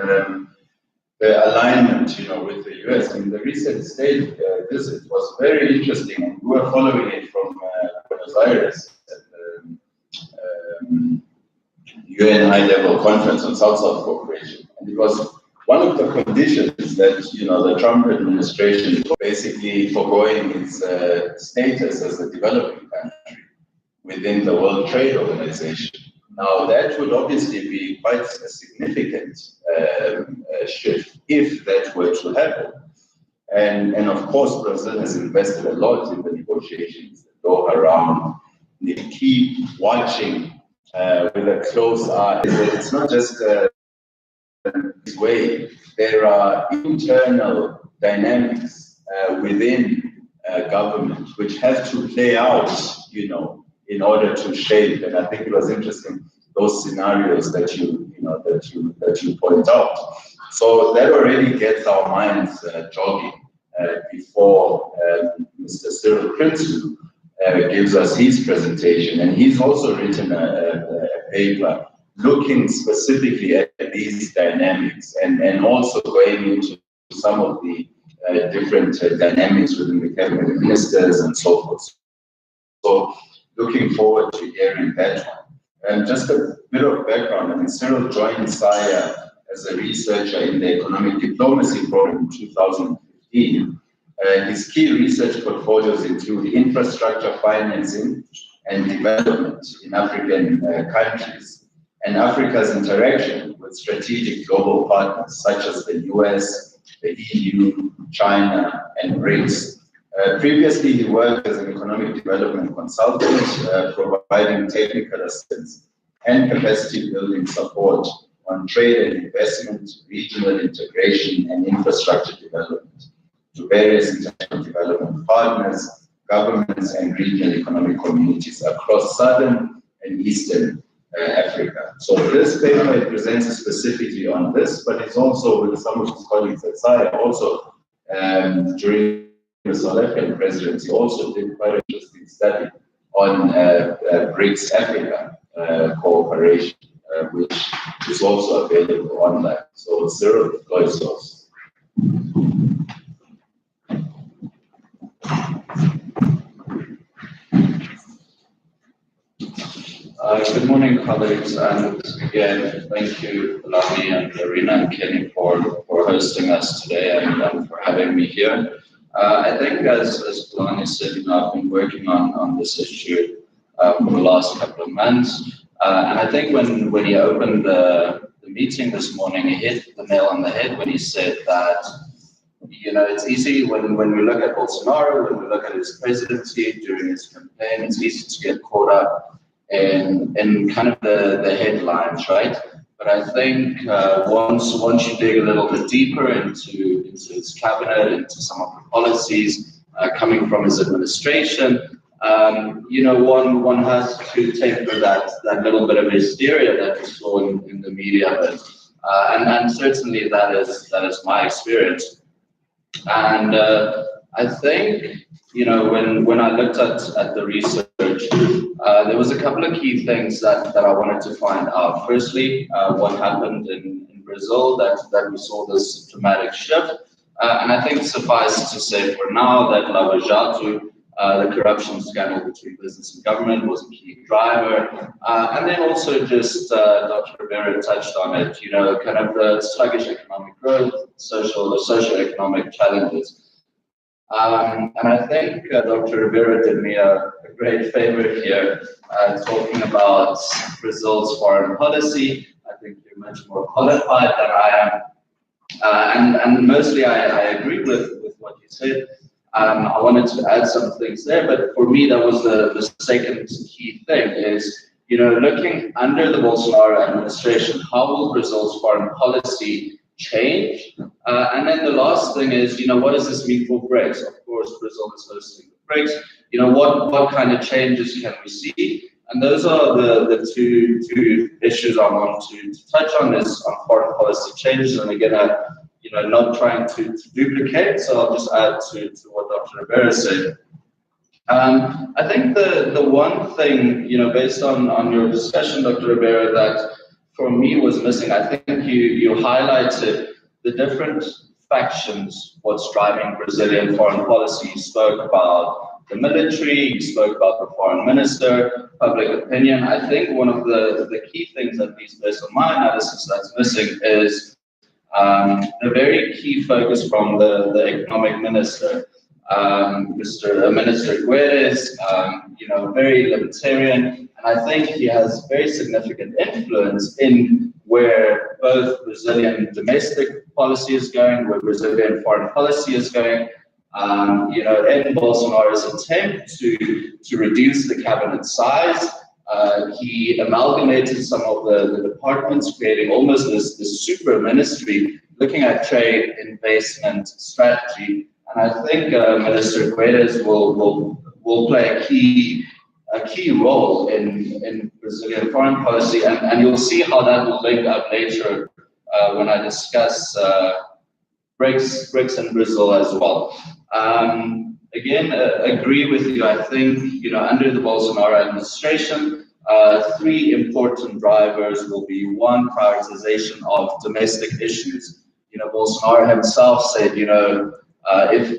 Speaker 1: the alignment, with the US. I mean, the recent state visit was very interesting, and we were following it from Buenos Aires at the UN high-level conference on South-South cooperation, and it was one of the conditions that the Trump administration basically foregoing its status as a developing country within the World Trade Organization. Now that would obviously be quite a significant shift if that were to happen. And of course, Brazil has invested a lot in the negotiations that go around. They keep watching with a close eye. It's not just this way there are internal dynamics within government which have to play out, you know, in order to shape. And I think it was interesting, those scenarios that you point out. So that already gets our minds jogging before Mr. Cyril Prinsloo gives us his presentation. And he's also written a paper looking specifically at these dynamics and also going into some of the different dynamics within the cabinet ministers and so forth. So looking forward to hearing that one. And just a bit of background, I mean, Cyril joined SAIA as a researcher in the economic diplomacy program in 2015. His key research portfolios include infrastructure financing and development in African countries, and Africa's interaction with strategic global partners such as the US, the EU, China, and BRICS. Previously, he worked as an economic development consultant, providing technical assistance and capacity building support on trade and investment, regional integration, and infrastructure development to various international development partners, governments, and regional economic communities across Southern and Eastern Africa. So this paper presents specifically on this, but it's also with some of his colleagues at SAIA also during the South African presidency also did quite an interesting study on BRICS Africa cooperation, which is also available online. So Cyril, the floor is yours.
Speaker 4: Good morning, colleagues, and again, thank you, Lani and Marina and Kenny for hosting us today and for having me here. I think, as Lani said, you know, I've been working on this issue for the last couple of months, and I think when he opened the meeting this morning, he hit the nail on the head when he said that, you know, it's easy when we look at Bolsonaro, when we look at his presidency during his campaign, it's easy to get caught up in kind of the headlines, right? But I think once you dig a little bit deeper into his cabinet, into some of the policies coming from his administration, you know, one has to temper that little bit of hysteria that we saw in the media, and certainly that is my experience. And I think, you know, when I looked at the research, there was a couple of key things that I wanted to find out. Firstly, what happened in Brazil that we saw this dramatic shift. And I think suffice to say for now that Lava Jato, the corruption scandal between business and government, was a key driver. And then also just Dr. Rivera touched on it, you know, kind of the sluggish economic growth, socio-economic challenges. And I think Dr. Rivera did me a great favor here, talking about Brazil's foreign policy. I think you're much more qualified than I am. And mostly I agree with what you said. I wanted to add some things there, but for me, that was the second key thing is, you know, looking under the Bolsonaro administration, how will Brazil's foreign policy change? And then the last thing is, you know, what does this mean for BRICS? Of course, Brazil is hosting the BRICS. You know, what kind of changes can we see? And those are the two issues I want to touch on, is on foreign policy changes. And again, you know, not trying to duplicate, so I'll just add to what Dr. Rivera said. I think the one thing, you know, based on your discussion, Dr. Rivera, that for me was missing, I think you highlighted the different factions, what's driving Brazilian foreign policy. You spoke about the military, you spoke about the foreign minister, public opinion. I think one of the key things, at least based on my analysis, that's missing is the very key focus from the economic minister, Minister Guedes, you know, very libertarian, and I think he has very significant influence in where both Brazilian domestic policy is going, where Brazilian foreign policy is going. You know, in Bolsonaro's attempt to reduce the cabinet size, he amalgamated some of the departments, creating almost this super ministry looking at trade investment strategy. And I think Minister Guedes will play a key role in Brazilian foreign policy, and you'll see how that will link up later when I discuss BRICS and Brazil as well. Again, agree with you. I think, under the Bolsonaro administration, three important drivers will be: one, prioritization of domestic issues. Bolsonaro himself said,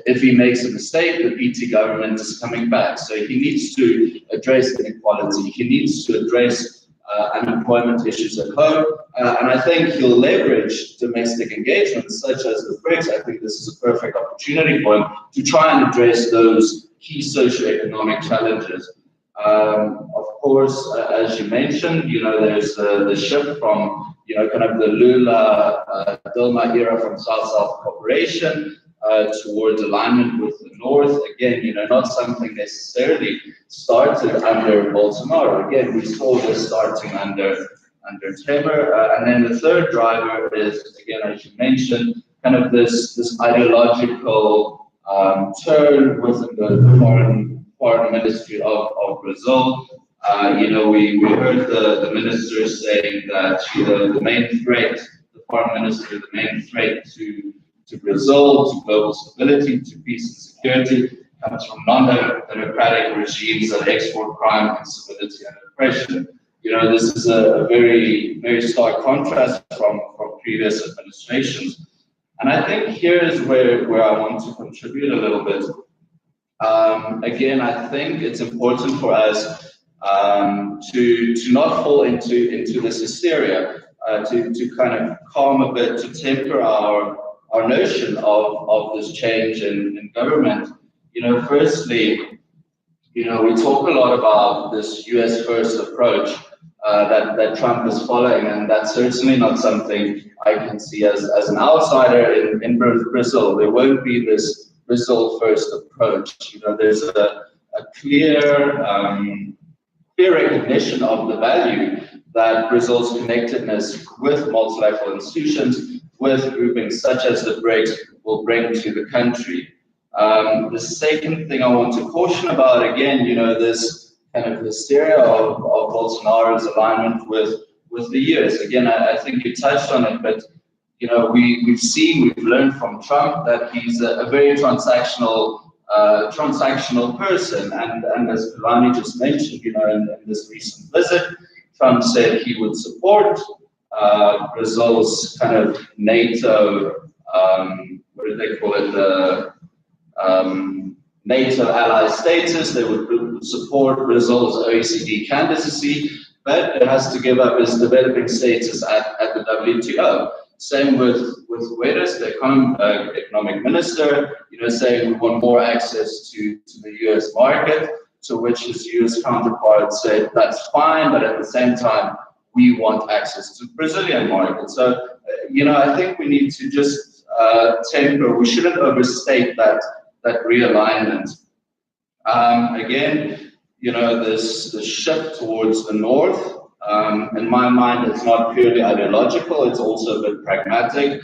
Speaker 4: if he makes a mistake, the PT government is coming back. So he needs to address inequality. He needs to address unemployment issues at home. And I think he'll leverage domestic engagements such as the BRICS. I think this is a perfect opportunity for him to try and address those key socioeconomic challenges. Of course, as you mentioned, there's the shift from, kind of the Lula, Dilma era from South-South cooperation towards alignment with the North. Again, not something necessarily started under Bolsonaro. Again, we saw this starting under Temer. And then the third driver is, again, as you mentioned, kind of this ideological turn within the foreign ministry of Brazil. We heard the minister saying that the main threat, the foreign minister, the main threat to Brazil, to global stability, to peace and security, comes from non-democratic regimes that export crime, instability, and oppression. This is a very, very stark contrast from previous administrations. And I think here is where I want to contribute a little bit. Again, I think it's important for us to not fall into this hysteria, to kind of calm a bit, to temper our notion of this change in government. Firstly, we talk a lot about this US first approach that Trump is following, and that's certainly not something I can see as an outsider in Brazil. There won't be this Brazil first approach. There's a clear recognition of the value that Brazil's connectedness with multilateral institutions, with groupings such as the BRICS, will bring to the country. The second thing I want to caution about, again, this kind of hysteria of Bolsonaro's alignment with the US. Again, I think you touched on it, but we've learned from Trump that he's a very transactional person, and as Pilani just mentioned, in this recent visit, Trump said he would support Brazil's kind of NATO, what do they call it, the NATO ally status. They would support Brazil's OECD candidacy, but it has to give up its developing status at the WTO. Same with Guedes, the economic minister, saying we want more access to the US market, to which his US counterpart said that's fine, but at the same time, we want access to the Brazilian market. So, I think we need to just temper, we shouldn't overstate that realignment. Again, this shift towards the North, in my mind, it's not purely ideological, it's also a bit pragmatic.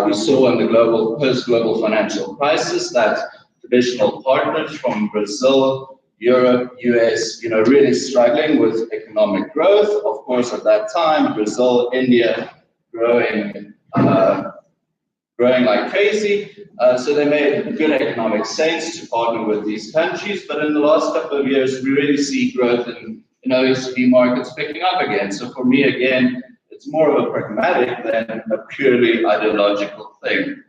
Speaker 4: We saw in the post-global financial crisis that traditional partners from Brazil, Europe, US, really struggling with economic growth. Of course, at that time, Brazil, India, growing like crazy. So they made good economic sense to partner with these countries. But in the last couple of years, we really see growth in OECD markets picking up again. So for me, again, it's more of a pragmatic than a purely ideological thing.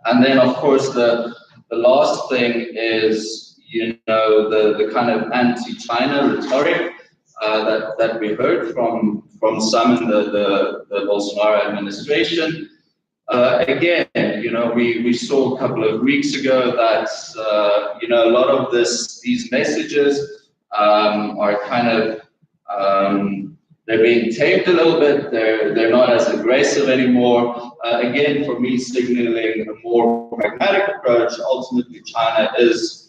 Speaker 4: And then, of course, the last thing is, the kind of anti-China rhetoric that we heard from some in the Bolsonaro administration. Again, we saw a couple of weeks ago that, a lot of these messages are kind of, they're being tamed a little bit. They're not as aggressive anymore. Again, for me, signaling a more pragmatic approach. Ultimately, China is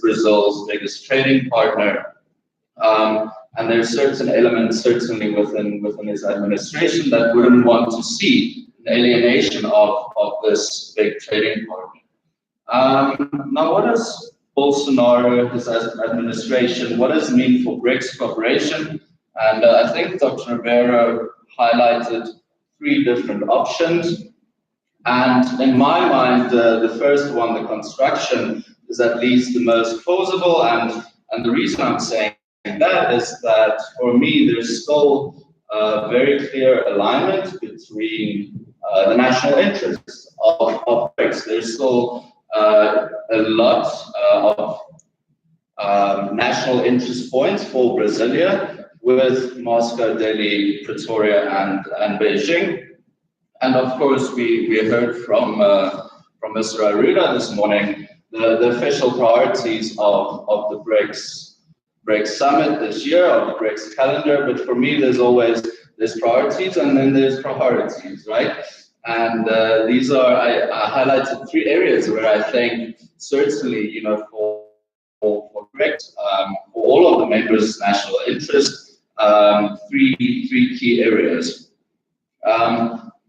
Speaker 4: Brazil's biggest trading partner. And there's certain elements, certainly within his administration, that wouldn't want to see alienation of this big trading partner. Now, what does Bolsonaro, his administration, what does it mean for BRICS cooperation? And I think Dr. Rivera highlighted 3 different options. And in my mind, the first one, the construction, is at least the most plausible. And the reason I'm saying that is that for me, there's still very clear alignment between the national interests of BRICS. There's still a lot of national interest points for Brasilia with Moscow, Delhi, Pretoria, and Beijing. And of course, we heard from Mr. Arruda this morning the official priorities of the BRICS summit this year, of the BRICS calendar. But for me, there's priorities and then there's priorities, right? And these are, I highlighted 3 areas where I think certainly, you know, for BRICS, for all of the members' national interest, 3 key areas.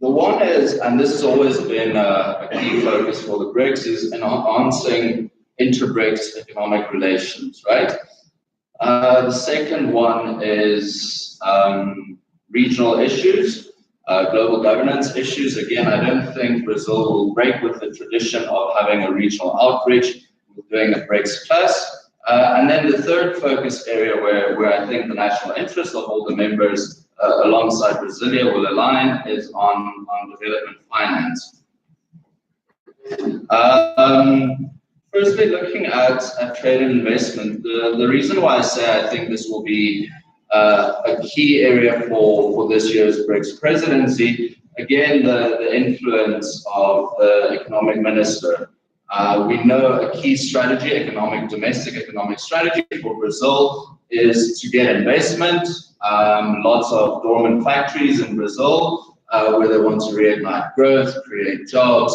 Speaker 4: The one is, and this has always been a key focus for the BRICS, is enhancing inter-BRICS economic relations, right? The second one is regional issues, global governance issues. Again, I don't think Brazil will break with the tradition of having a regional outreach, with doing a BRICS plus. And then the third focus area where I think the national interest of all the members alongside Brasilia will align is on development finance. Firstly, looking at trade and investment, the reason why I say I think this will be a key area for this year's BRICS presidency, again, the influence of the economic minister. We know a key strategy, domestic economic strategy for Brazil is to get investment, lots of dormant factories in Brazil where they want to reignite growth, create jobs,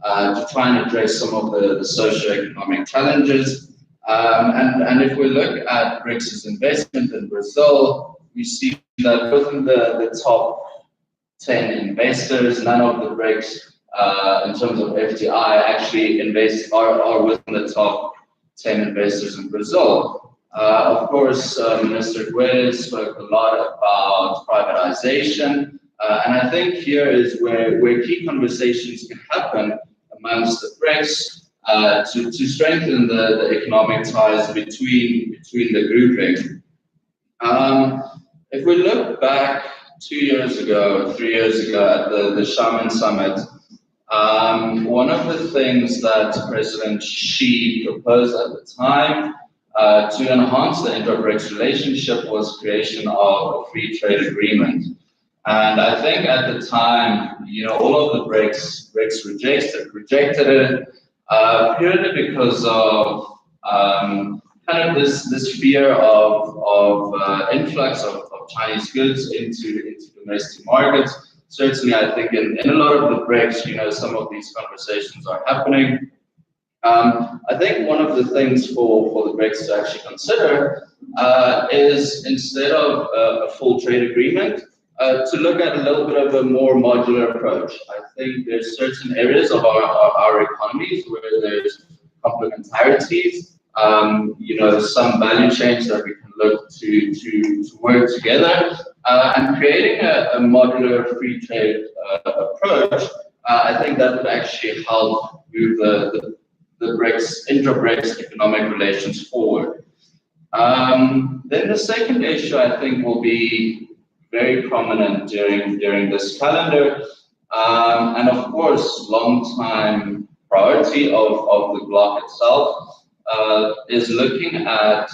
Speaker 4: to try and address some of the socio-economic challenges. And if we look at BRICS' investment in Brazil, we see that within the top 10 investors, none of the BRICS in terms of FDI actually are within the top 10 investors in Brazil. Of course, Minister Guedes spoke a lot about privatization, and I think here is where key conversations can happen amongst the BRICS to strengthen the economic ties between the grouping. If we look back 2 years ago, 3 years ago at the Xiamen Summit, one of the things that President Xi proposed at the time to enhance the inter-BRICS relationship was creation of a free trade agreement. And I think at the time, you know, all of the BRICS rejected it, purely because of kind of this fear of influx of Chinese goods into domestic markets. Certainly, I think in a lot of the BRICS, you know, some of these conversations are happening. I think one of the things for the BRICS to actually consider is, instead of a full trade agreement, to look at a little bit of a more modular approach. I think there's certain areas of our economies where there's complementarities, you know, some value chains that we can look to work together, and creating a modular free trade approach. I think that would actually help move the BRICS, inter-BRICS economic relations forward. Then the second issue I think will be very prominent during this calendar, and of course, long-time priority of the bloc itself is looking at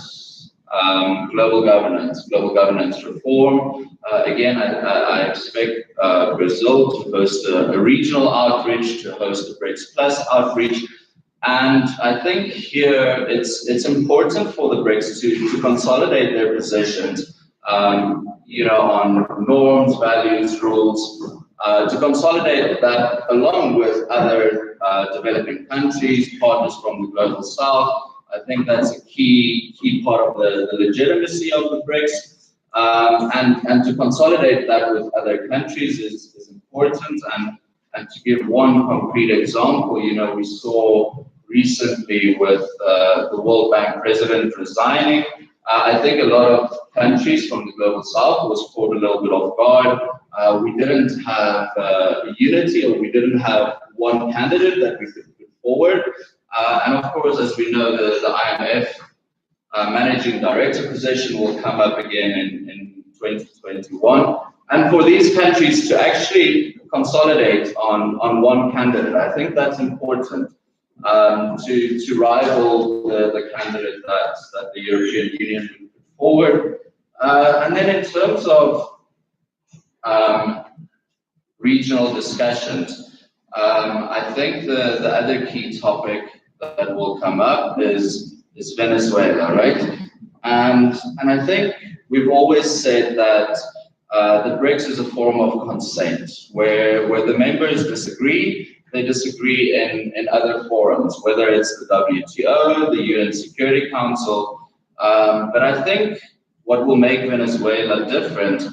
Speaker 4: global governance reform. Again, I expect Brazil to host a regional outreach, to host a BRICS Plus outreach. And I think here it's important for the BRICS to consolidate their positions, you know, on norms, values, rules, to consolidate that along with other developing countries, partners from the global south. I think that's a key part of the legitimacy of the BRICS, and to consolidate that with other countries is important. And And to give one concrete example, we saw recently with the World Bank president resigning, I think a lot of countries from the global south was caught a little bit off guard. We didn't have unity, or we didn't have one candidate that we could put forward. And of course, as we know, the IMF managing director position will come up again in 2021. And for these countries to actually consolidate on one candidate, I think that's important to rival the candidate that the European Union would put forward. And then in terms of regional discussions, I think the other key topic that will come up is Venezuela, right? And I think we've always said that the BRICS is a form of consent, where the members disagree. They disagree in other forums, whether it's the WTO, the UN Security Council. But I think what will make Venezuela different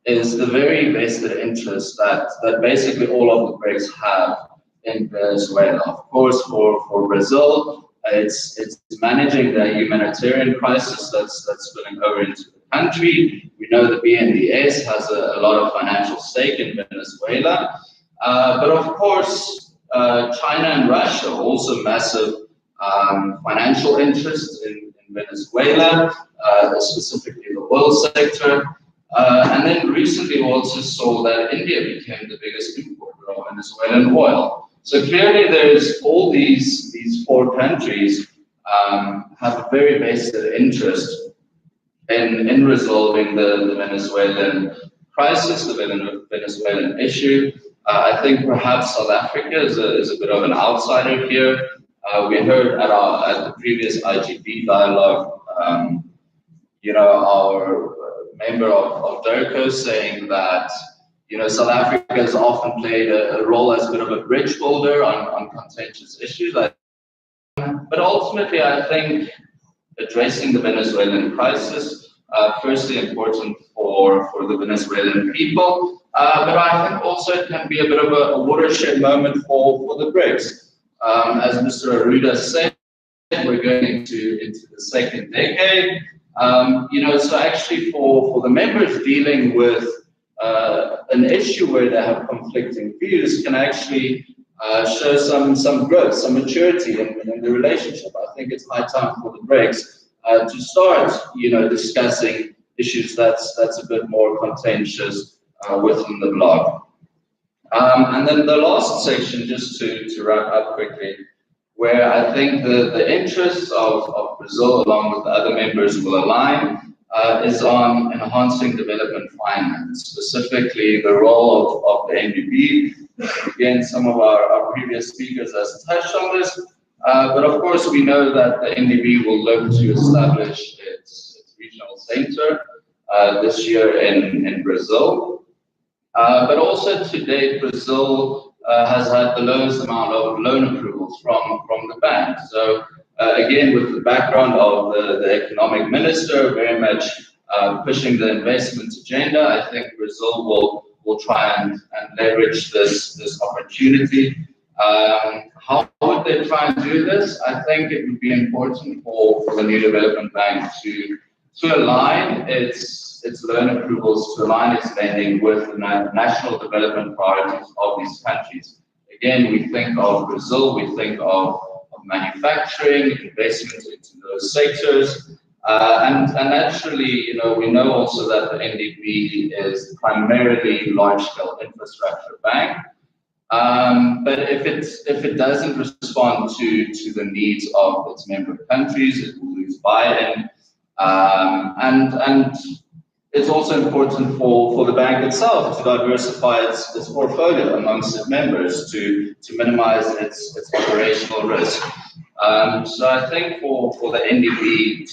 Speaker 4: is the very vested interest that basically all of the BRICS have in Venezuela. Of course, for Brazil, it's managing the humanitarian crisis that's spilling over into the country. We know the BNDES has a lot of financial stake in Venezuela. But of course, China and Russia are also massive financial interests in Venezuela, specifically the oil sector. And then recently we also saw that India became the biggest importer of Venezuelan oil. So clearly there's all these four countries have a very vested interest in resolving the Venezuelan crisis, the Venezuelan issue. I think perhaps South Africa is a bit of an outsider here. We heard at the previous IGD dialogue, our member of DERCO saying that South Africa has often played a role as a bit of a bridge builder on contentious issues. But ultimately, I think addressing the Venezuelan crisis, firstly important for the Venezuelan people, but I think also it can be a bit of a watershed moment for the BRICS. As Mr. Arruda said, we're going into the second decade. So actually for the members dealing with an issue where they have conflicting views can actually show some growth, some maturity in the relationship. I think it's high time for the BRICS to start, discussing issues that's a bit more contentious within the bloc. And then the last section, just to wrap up quickly, where I think the interests of Brazil, along with the other members, will align, is on enhancing development finance, specifically the role of the NDB. Again, some of our previous speakers have touched on this, but of course we know that the NDB will look to establish its regional center this year in Brazil. But also to date, Brazil has had the lowest amount of loan approvals from the bank. So again, with the background of the economic minister very much pushing the investment agenda, I think Brazil will try and leverage this opportunity. How would they try and do this? I think it would be important for the new development bank to align its loan approvals, to align its lending with the national development priorities of these countries. Again, we think of Brazil, we think of manufacturing, investment into those sectors, and naturally, we know also that the NDB is primarily large-scale infrastructure bank. But if it doesn't respond to the needs of its member countries, it will lose buy-in. And it's also important for the bank itself to diversify its portfolio amongst its members to minimize its operational risk. So I think for the NDB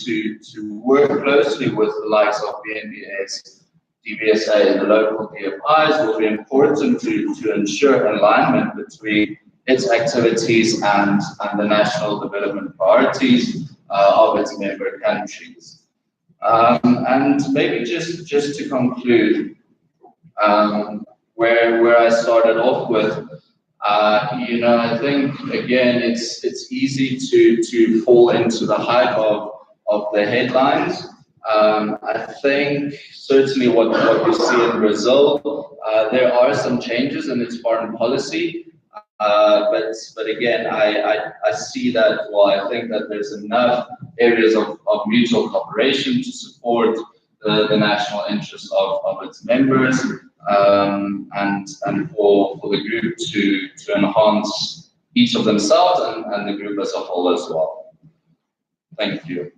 Speaker 4: to work closely with the likes of BNDES, DBSA, and the local DFIs will be important to ensure alignment between its activities and the national development priorities of its member countries. And maybe just to conclude, where I started off with, I think again it's easy to fall into the hype of the headlines. I think certainly what we see in Brazil, there are some changes in its foreign policy. But again, I see that, well, I think that there's enough areas of mutual cooperation to support the national interests of its members, and for the group to enhance each of themselves and the group as a whole as well. Thank you.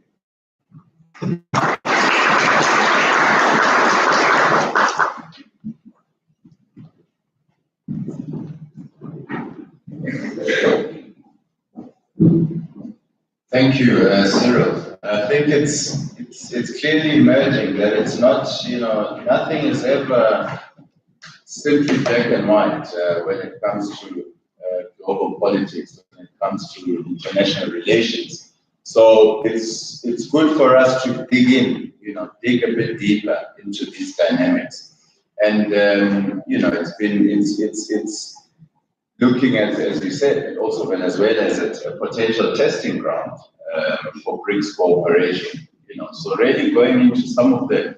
Speaker 1: Thank you, Cyril. I think it's clearly emerging that it's not, nothing is ever simply black and white when it comes to global politics, when it comes to international relations. So it's good for us to dig in, dig a bit deeper into these dynamics. And it's looking at, as we said, also Venezuela as a potential testing ground for BRICS cooperation. So really going into some of the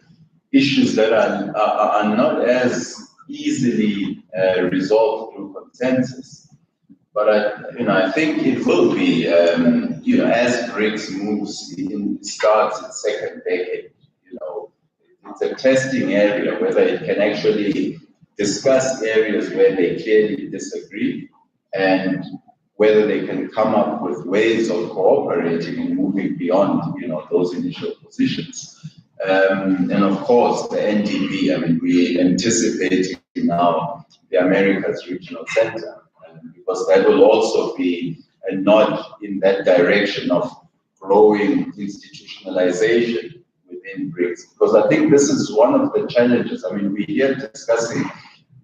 Speaker 1: issues that are not as easily resolved through consensus. But I think it will be, as BRICS starts its second decade. It's a testing area whether it can actually discuss areas where they clearly disagree and whether they can come up with ways of cooperating and moving beyond, those initial positions. And of course, the NDP, we anticipate now the Americas Regional Center, because that will also be a nod in that direction of growing institutionalization within BRICS. Because I think this is one of the challenges. We're here discussing,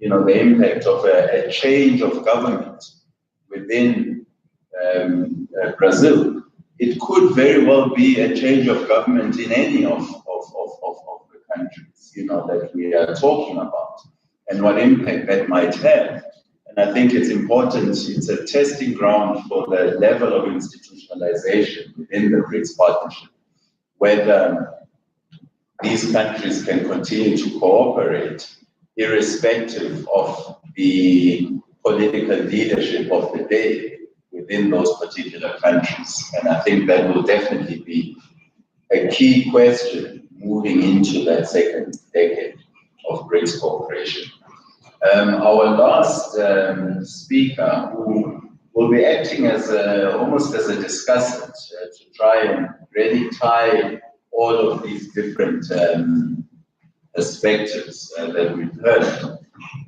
Speaker 1: the impact of a change of government within Brazil. It could very well be a change of government in any of the countries, that we are talking about, and what impact that might have. And I think it's important, it's a testing ground for the level of institutionalization within the BRICS partnership, whether these countries can continue to cooperate irrespective of the political leadership of the day within those particular countries. And I think that will definitely be a key question moving into that second decade of BRICS cooperation. Our last speaker, who will be acting as almost as a discussant to try and really tie all of these different perspectives that we've heard,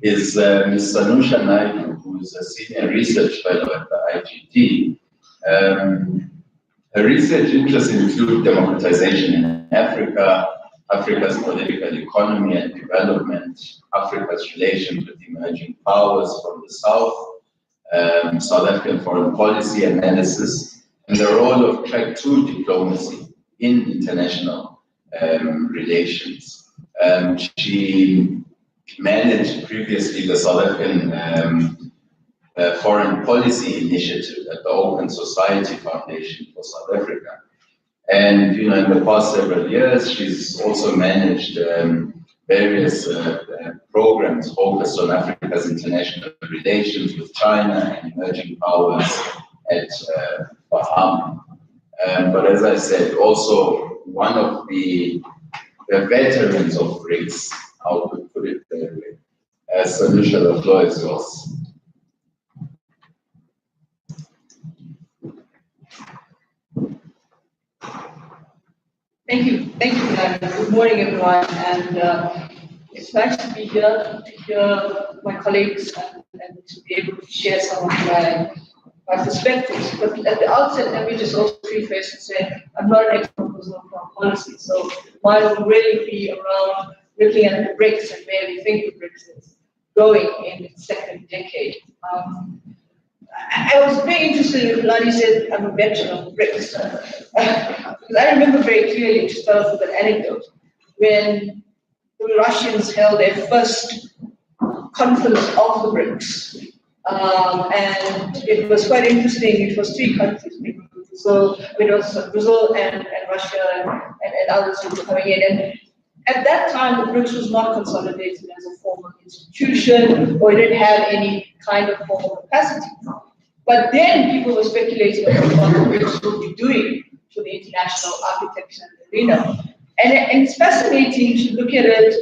Speaker 1: is Ms. Sanusha Naidu, who is a senior research fellow at the IGD. Her research interests include democratization in Africa, Africa's political economy and development, Africa's relations with emerging powers from the South, South African foreign policy analysis, and the role of track 2 diplomacy in international relations. She managed previously the South African Foreign Policy Initiative at the Open Society Foundation for South Africa. And in the past several years, she's also managed various programs focused on Africa's international relations with China and emerging powers at Bahama. But as I said, also one of the veterans of BRICS, how to put it that way. Sanusha, the floor is yours.
Speaker 5: Thank you, Glenn. Good morning, everyone, and it's nice to be here to hear my colleagues and to be able to share some of my perspectives. But at the outset, let me just also preface and say I'm not an expert on foreign policy, so mine will really be around looking at the BRICS and where we think the BRICS is going in its second decade. I was very interested in what Lani said, I'm a veteran of BRICS. Because I remember very clearly, to start off with an anecdote, when the Russians held their first conference of the BRICS And it was quite interesting. It was 3 countries. So it was Brazil and Russia and others who were coming in. And at that time, the BRICS was not consolidated as a formal institution, or it didn't have any kind of formal capacity. But then people were speculating about what the BRICS would be doing to the international architecture arena. And it's fascinating to look at it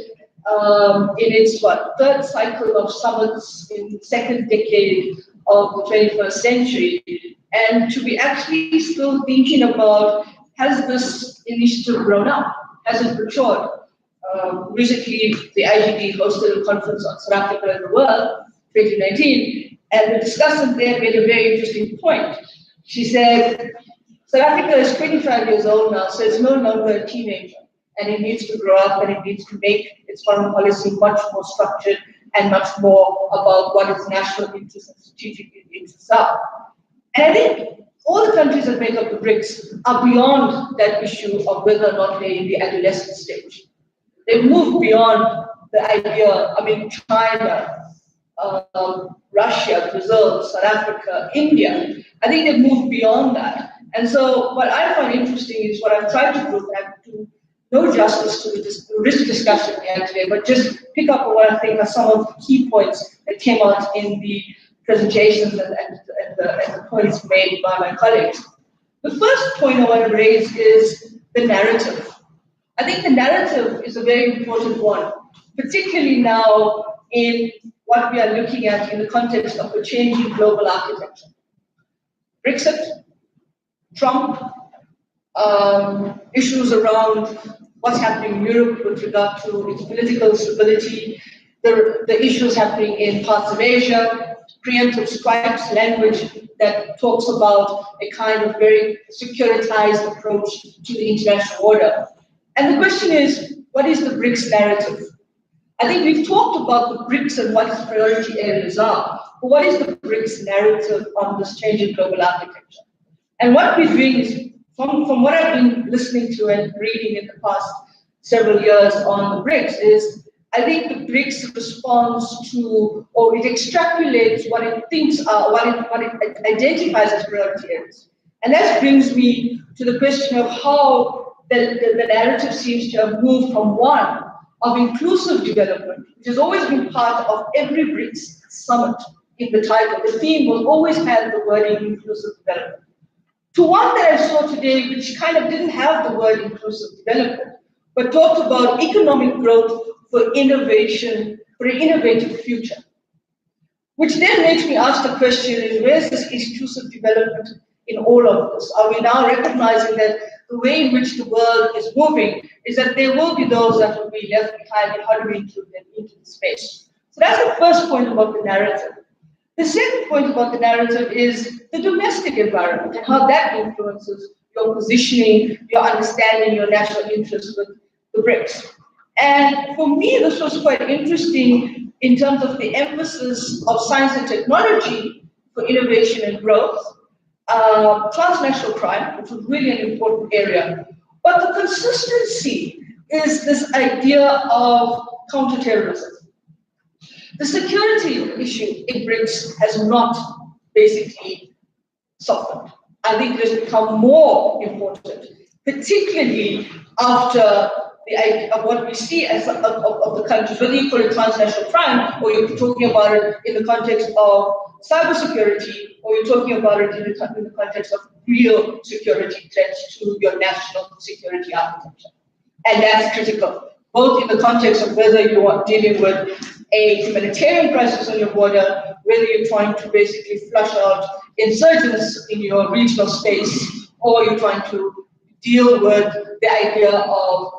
Speaker 5: in its third cycle of summits in the second decade of the 21st century, and to be actually still thinking about, has this initiative grown up? Has it matured? Recently, the IGD hosted a conference on South Africa and the world, 2019, and the discussant there made a very interesting point. She said, South Africa is 25 years old now, so it's no longer a teenager, and it needs to grow up and it needs to make its foreign policy much more structured and much more about what its national interests and strategic interests are. And I think all the countries that make up the BRICS are beyond that issue of whether or not they're in the adolescent stage. They move beyond the idea, China, Russia, Brazil, South Africa, India. I think they've moved beyond that. And so what I find interesting is what I've tried to do, and to no justice to the rich discussion we had today, but just pick up on what I think are some of the key points that came out in the presentations and the points made by my colleagues. The first point I want to raise is the narrative. I think the narrative is a very important one, particularly now in what we are looking at in the context of a changing global architecture. Brexit, Trump, issues around what's happening in Europe with regard to its political stability, the issues happening in parts of Asia, preemptive strikes, language that talks about a kind of very securitized approach to the international order. And the question is, what is the BRICS narrative? I think we've talked about the BRICS and what its priority areas are, but what is the BRICS narrative on this changing global architecture? And what we're doing is, from what I've been listening to and reading in the past several years on the BRICS, is I think the BRICS responds to, or it extrapolates what it thinks are, what it identifies as priority areas. And that brings me to the question of how the narrative seems to have moved from one of inclusive development, which has always been part of every BRICS summit in the title. The theme will always have the wording inclusive development, to one that I saw today, which kind of didn't have the word inclusive development, but talked about economic growth for innovation, for an innovative future. Which then makes me ask the question, is where's this inclusive development in all of this? Are we now recognizing that the way in which the world is moving is that there will be those that will be left behind, and how do we include them into the space? So that's the first point about the narrative. The second point about the narrative is the domestic environment and how that influences your positioning, your understanding, your national interests with the BRICS. And for me, this was quite interesting in terms of the emphasis of science and technology for innovation and growth, transnational crime, which was really an important area. But the consistency is this idea of counterterrorism. The security issue in BRICS has not basically softened. I think it has become more important, particularly after the idea of what we see as of the countries, whether you call it transnational crime, or you're talking about it in the context of cybersecurity, or you're talking about it in the context of real security threats to your national security architecture. And that's critical, both in the context of whether you are dealing with a humanitarian crisis on your border, whether you're trying to basically flush out insurgents in your regional space, or you're trying to deal with the idea of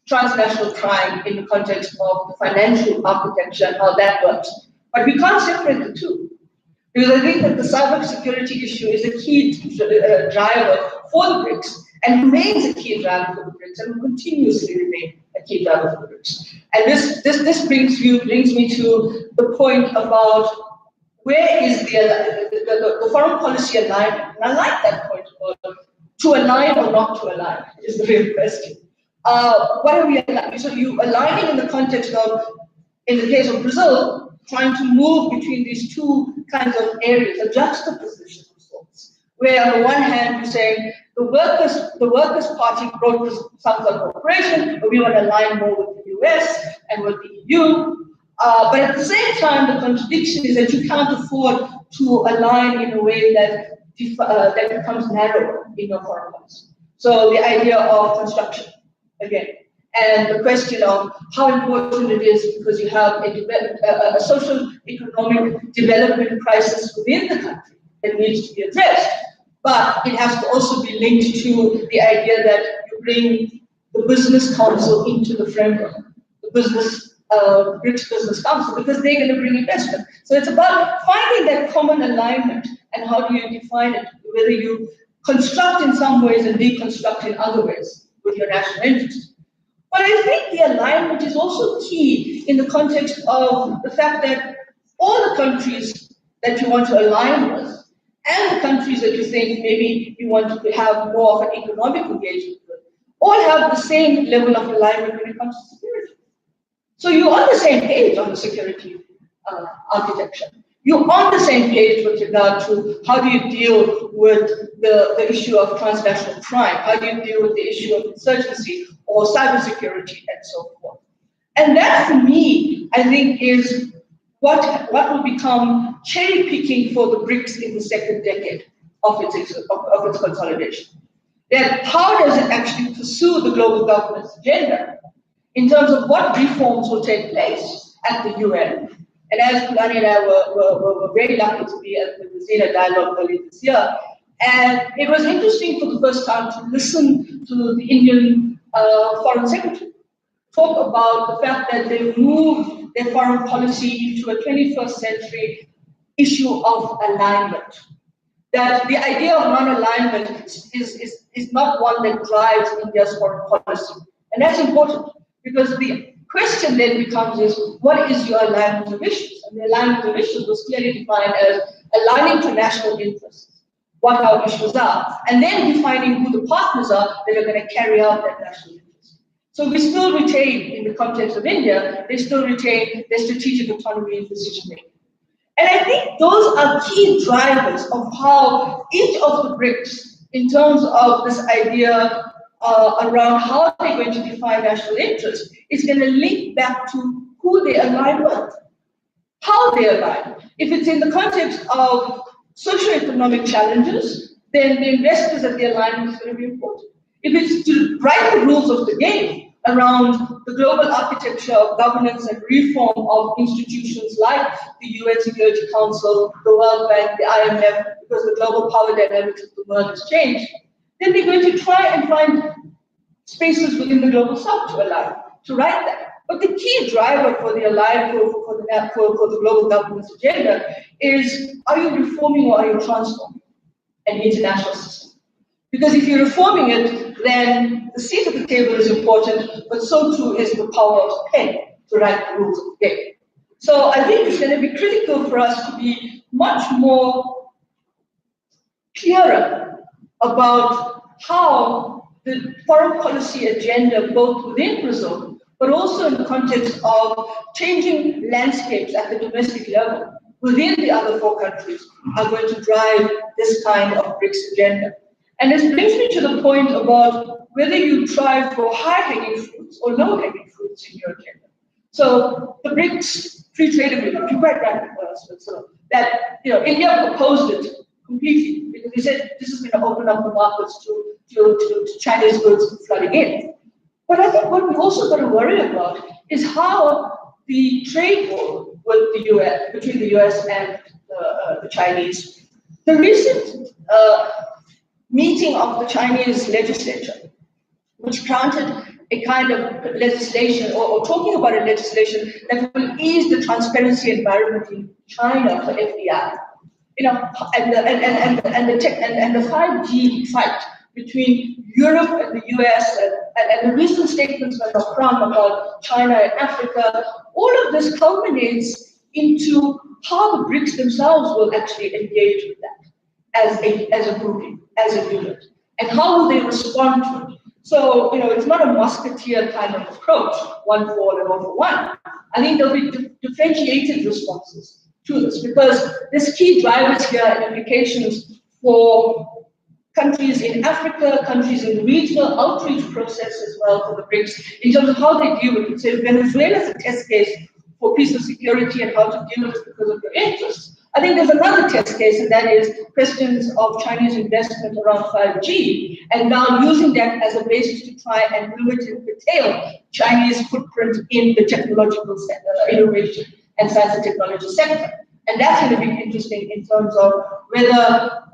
Speaker 5: transnational crime in the context of the financial architecture and how that works. But we can't separate the two, because I think that the cybersecurity issue is a key driver for the BRICS and remains a key driver for the BRICS and will continuously remain a key driver for the BRICS. And this brings me to the point about where is the foreign policy alignment? And I like that point about to align or not to align is the real question. What are we aligning? So you aligning in the context of, in the case of Brazil, trying to move between these two kinds of areas, a juxtaposition of sorts, where on the one hand you're saying the Workers' Party brought this some sort of cooperation, but we want to align more with the US and with the EU. But at the same time, the contradiction is that you can't afford to align in a way that that becomes narrow in your foreign policy. So the idea of construction, again, and the question of how important it is because you have a social economic development crisis within the country that needs to be addressed. But it has to also be linked to the idea that you bring the business council into the framework, the BRICS Business Council, because they're going to bring investment. So it's about finding that common alignment and how do you define it, whether you construct in some ways and deconstruct in other ways with your national interest. But I think the alignment is also key in the context of the fact that all the countries that you want to align with and the countries that you think maybe you want to have more of an economic engagement with all have the same level of alignment when it comes to security. So you're on the same page on the security architecture. You're on the same page with regard to how do you deal with the issue of transnational crime, how do you deal with the issue of insurgency or cybersecurity and so forth. And that, for me, I think is what will become cherry picking for the BRICS in the second decade of its consolidation. Then how does it actually pursue the global governance agenda in terms of what reforms will take place at the UN? And as Kulani and I were very lucky to be at the Rosina dialogue earlier this year, and it was interesting for the first time to listen to the Indian Foreign Secretary talk about the fact that they moved their foreign policy into a 21st century issue of alignment. That the idea of non-alignment is not one that drives India's foreign policy. And that's important because the question then becomes is, what is your alignment of issues? And the alignment of issues was clearly defined as aligning to national interests, what our issues are, and then defining who the partners are that are going to carry out that national interest. So we still retain, in the context of India, they still retain their strategic autonomy in decision making. And I think those are key drivers of how each of the BRICS, in terms of this idea around how they're going to define national interest, is going to link back to who they align with, how they align. If it's in the context of socioeconomic challenges, then the investors that they align with is going to be important. If it's to write the rules of the game around the global architecture of governance and reform of institutions like the UN Security Council, the World Bank, the IMF, because the global power dynamics of the world has changed, then they're going to try and find spaces within the global south to align, to write that. But the key driver for the for the global governance agenda is, are you reforming or are you transforming an international system? Because if you're reforming it, then the seat at the table is important, but so too is the power of the pen to write the rules of the game. So I think it's going to be critical for us to be much more clearer about how the foreign policy agenda, both within Brazil, but also in the context of changing landscapes at the domestic level within the other four countries, are going to drive this kind of BRICS agenda. And this brings me to the point about whether you try for high-hanging fruits or low-hanging fruits in your agenda. So the BRICS free trade agreement, you're quite right, so that India opposed it completely because they said this is going to open up the markets to Chinese goods flooding in. But I think what we've also got to worry about is how the trade war with the US, between the US and the Chinese, the recent meeting of the Chinese legislature, which granted a kind of legislation or talking about a legislation that will ease the transparency environment in China for FDI, and the 5G fight between Europe and the US and the recent statements by Macron about China and Africa, all of this culminates into how the BRICS themselves will actually engage with that as a grouping, as a unit, and how will they respond to it. So, it's not a musketeer kind of approach, one for all and all for one. I think there'll be differentiated responses to this because there's key drivers here and implications for countries in Africa, countries in the regional outreach process as well for the BRICS in terms of how they deal with it. So Venezuela is a test case for peace and security and how to deal with it because of your interests. I think there's another test case, and that is questions of Chinese investment around 5G, and now using that as a basis to try and limit and curtail Chinese footprint in the technological innovation and science and technology sector. And that's going to be interesting in terms of whether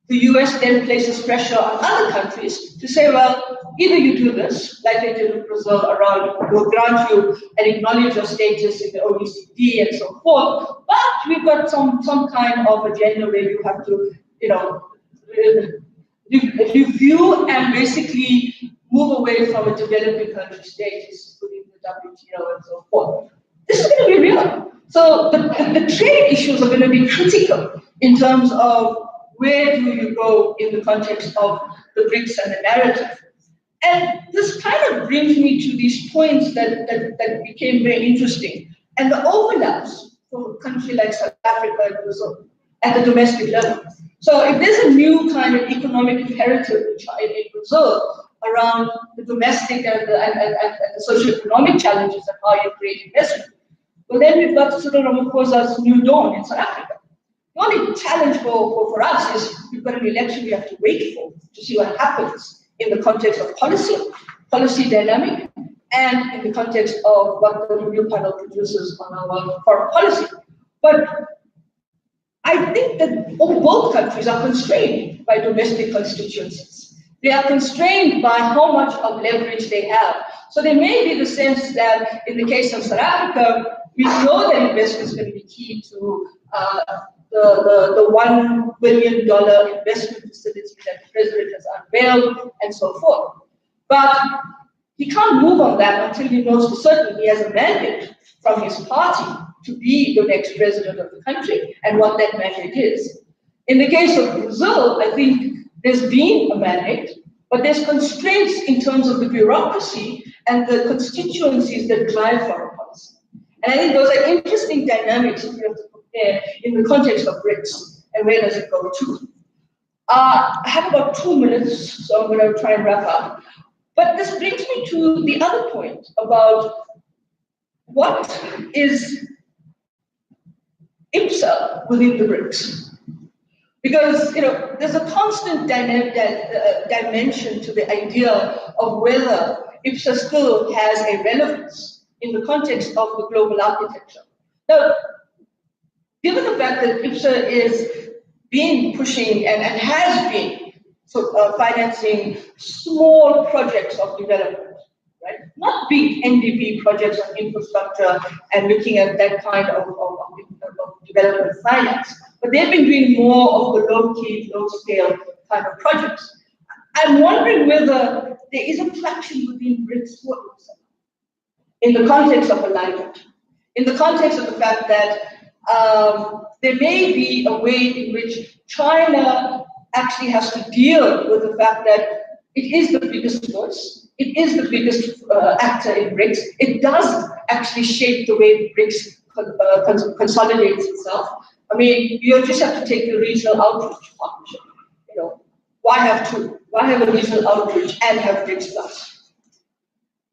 Speaker 5: the US then places pressure on other countries to say, well, either you do this, like they did in Brazil around, we'll grant you and acknowledge your status in the OECD and so forth, but we've got some kind of agenda where you have to, review and basically move away from a developing country status, including the WTO and so forth. This is going to be real. So the trade issues are going to be critical in terms of where do you go in the context of the BRICS and the narrative? And this kind of brings me to these points that became very interesting. And the overlaps for a country like South Africa and Brazil at the domestic level. So if there's a new kind of economic imperative in Brazil around the domestic and the socio-economic challenges and how you create investment, well, then we've got Cyril Ramaphosa's New Dawn in South Africa. The only challenge for us is we've got an election we have to wait for to see what happens in the context of policy dynamic, and in the context of what the review panel produces on our foreign policy. But I think that both countries are constrained by domestic constituencies. They are constrained by how much of leverage they have. So there may be the sense that in the case of South Africa, we know that investment is going to be key to the $1 billion investment facility that the president has unveiled and so forth. But he can't move on that until he knows for certain he has a mandate from his party to be the next president of the country and what that mandate is. In the case of Brazil, I think there's been a mandate, but there's constraints in terms of the bureaucracy and the constituencies that drive foreign policy. And I think those are interesting dynamics that we have to compare in the context of BRICS and where does it go to. I have about 2 minutes, so I'm going to try and wrap up. But this brings me to the other point about what is IPSA within the BRICS. Because there's a constant dimension to the idea of whether IPSA still has a relevance in the context of the global architecture. Now, given the fact that IPSA is pushing and has been financing small projects of development, right? Not big NDP projects on infrastructure and looking at that kind of development finance, but they've been doing more of the low-key, low-scale kind of projects. I'm wondering whether there is a traction within BRICS for IPSA in the context of alignment, in the context of the fact that there may be a way in which China actually has to deal with the fact that it is the biggest voice, it is the biggest actor in BRICS. It does actually shape the way BRICS consolidates itself. I mean, you just have to take the regional outreach partnership. Why have two? Why have a regional outreach and have BRICS Plus?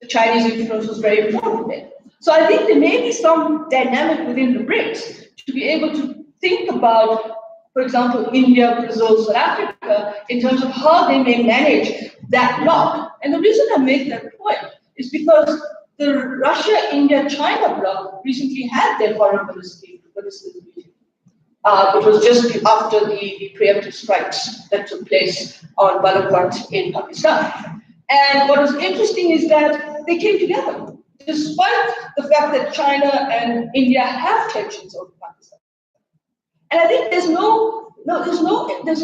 Speaker 5: The Chinese influence was very important there. So I think there may be some dynamic within the BRICS to be able to think about, for example, India, Brazil, South Africa, in terms of how they may manage that bloc. And the reason I make that point is because the Russia, India, China bloc recently had their foreign ministry meeting. It was just after the preemptive strikes that took place on Balakot in Pakistan. And what was interesting is that they came together, despite the fact that China and India have tensions over Pakistan. And I think there's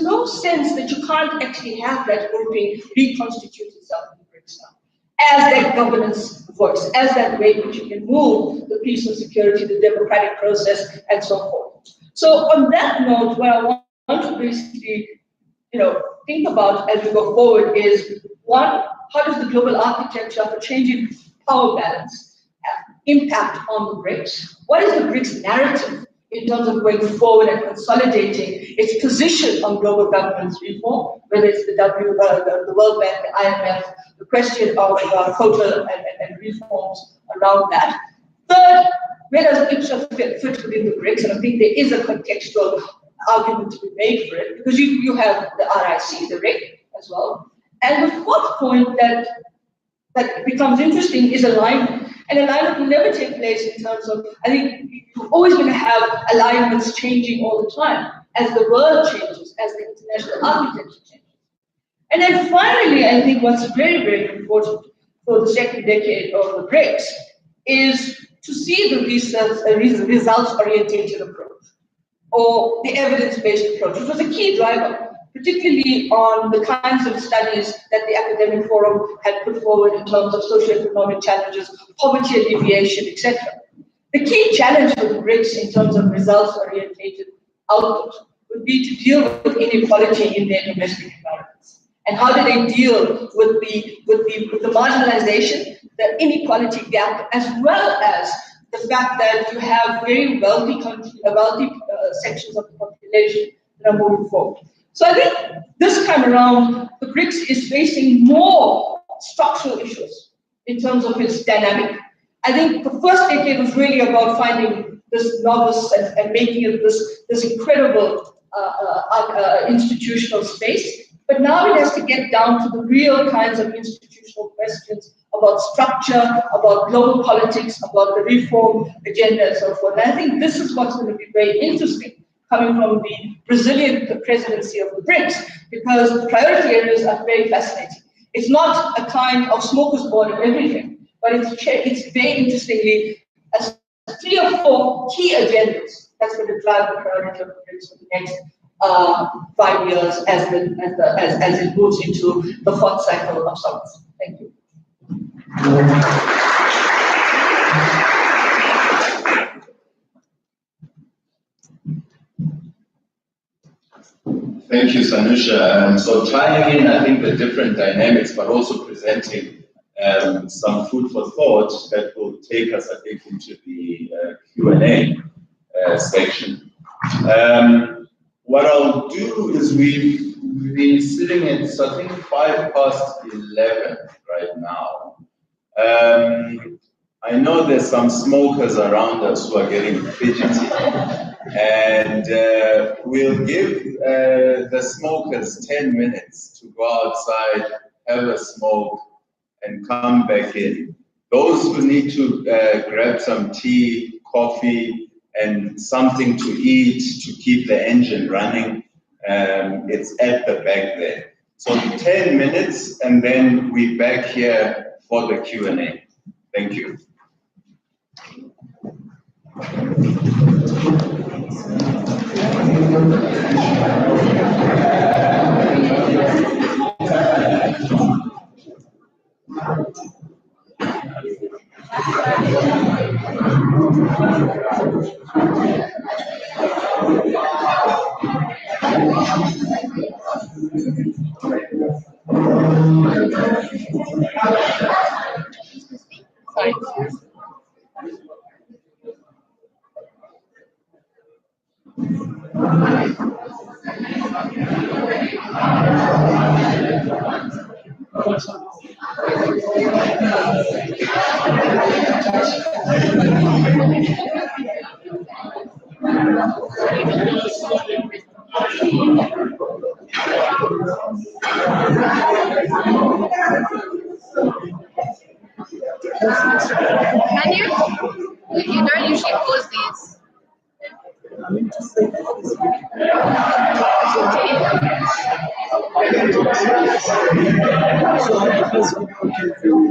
Speaker 5: no sense that you can't actually have that grouping reconstitute itself in BRICS now, as that governance voice, as that way in which you can move the peace and security, the democratic process, and so forth. So on that note, what I want to basically, think about as we go forward is, one, how does the global architecture of a changing power balance impact on the BRICS? What is the BRICS narrative in terms of going forward and consolidating its position on global governance reform, whether it's the World Bank, the IMF, the question of quota and reforms around that. Third, where does IPSA fit within the BRICS? And I think there is a contextual argument to be made for it, because you have the RIC, the RIC as well. And the fourth point that becomes interesting is alignment. And alignment will never take place in terms of, I think you're always going to have alignments changing all the time as the world changes, as the international architecture changes. And then finally, I think what's very, very important for the second decade of the BRICS is to see the results-oriented approach, or the evidence-based approach, which was a key driver, particularly on the kinds of studies that the academic forum had put forward in terms of socioeconomic challenges, poverty alleviation, etc. The key challenge for the BRICS in terms of results-oriented output would be to deal with inequality in their domestic environments. And how do they deal with the marginalization, the inequality gap, as well as the fact that you have very wealthy sections of the population that are moving forward. So I think this time around, the BRICS is facing more structural issues in terms of its dynamic. I think the first decade was really about finding this novice and making it this incredible institutional space. But now it has to get down to the real kinds of institutional questions about structure, about global politics, about the reform agenda, and so forth. And I think this is what's going to be very interesting coming from the Brazilian presidency of the BRICS, because the priority areas are very fascinating. It's not a kind of smorgasbord of everything, but it's very interestingly as 3 or 4 key agendas that's going to drive the priority of the BRICS for the next 5 years as it moves into the 4th cycle of summits. Thank you.
Speaker 1: Thank you, Sanusha. So tying in, I think, the different dynamics, but also presenting some food for thought that will take us, I think, into the Q&A section. What I'll do is we've been sitting at, so I think, 11:05 right now. I know there's some smokers around us who are getting fidgety, and we'll give the smokers 10 minutes to go outside, have a smoke, and come back in. Those who need to grab some tea, coffee, and something to eat to keep the engine running, it's at the back there. So 10 minutes, and then we're back here for the Q&A. Thank you.
Speaker 6: Can you? You don't usually pause these.
Speaker 7: So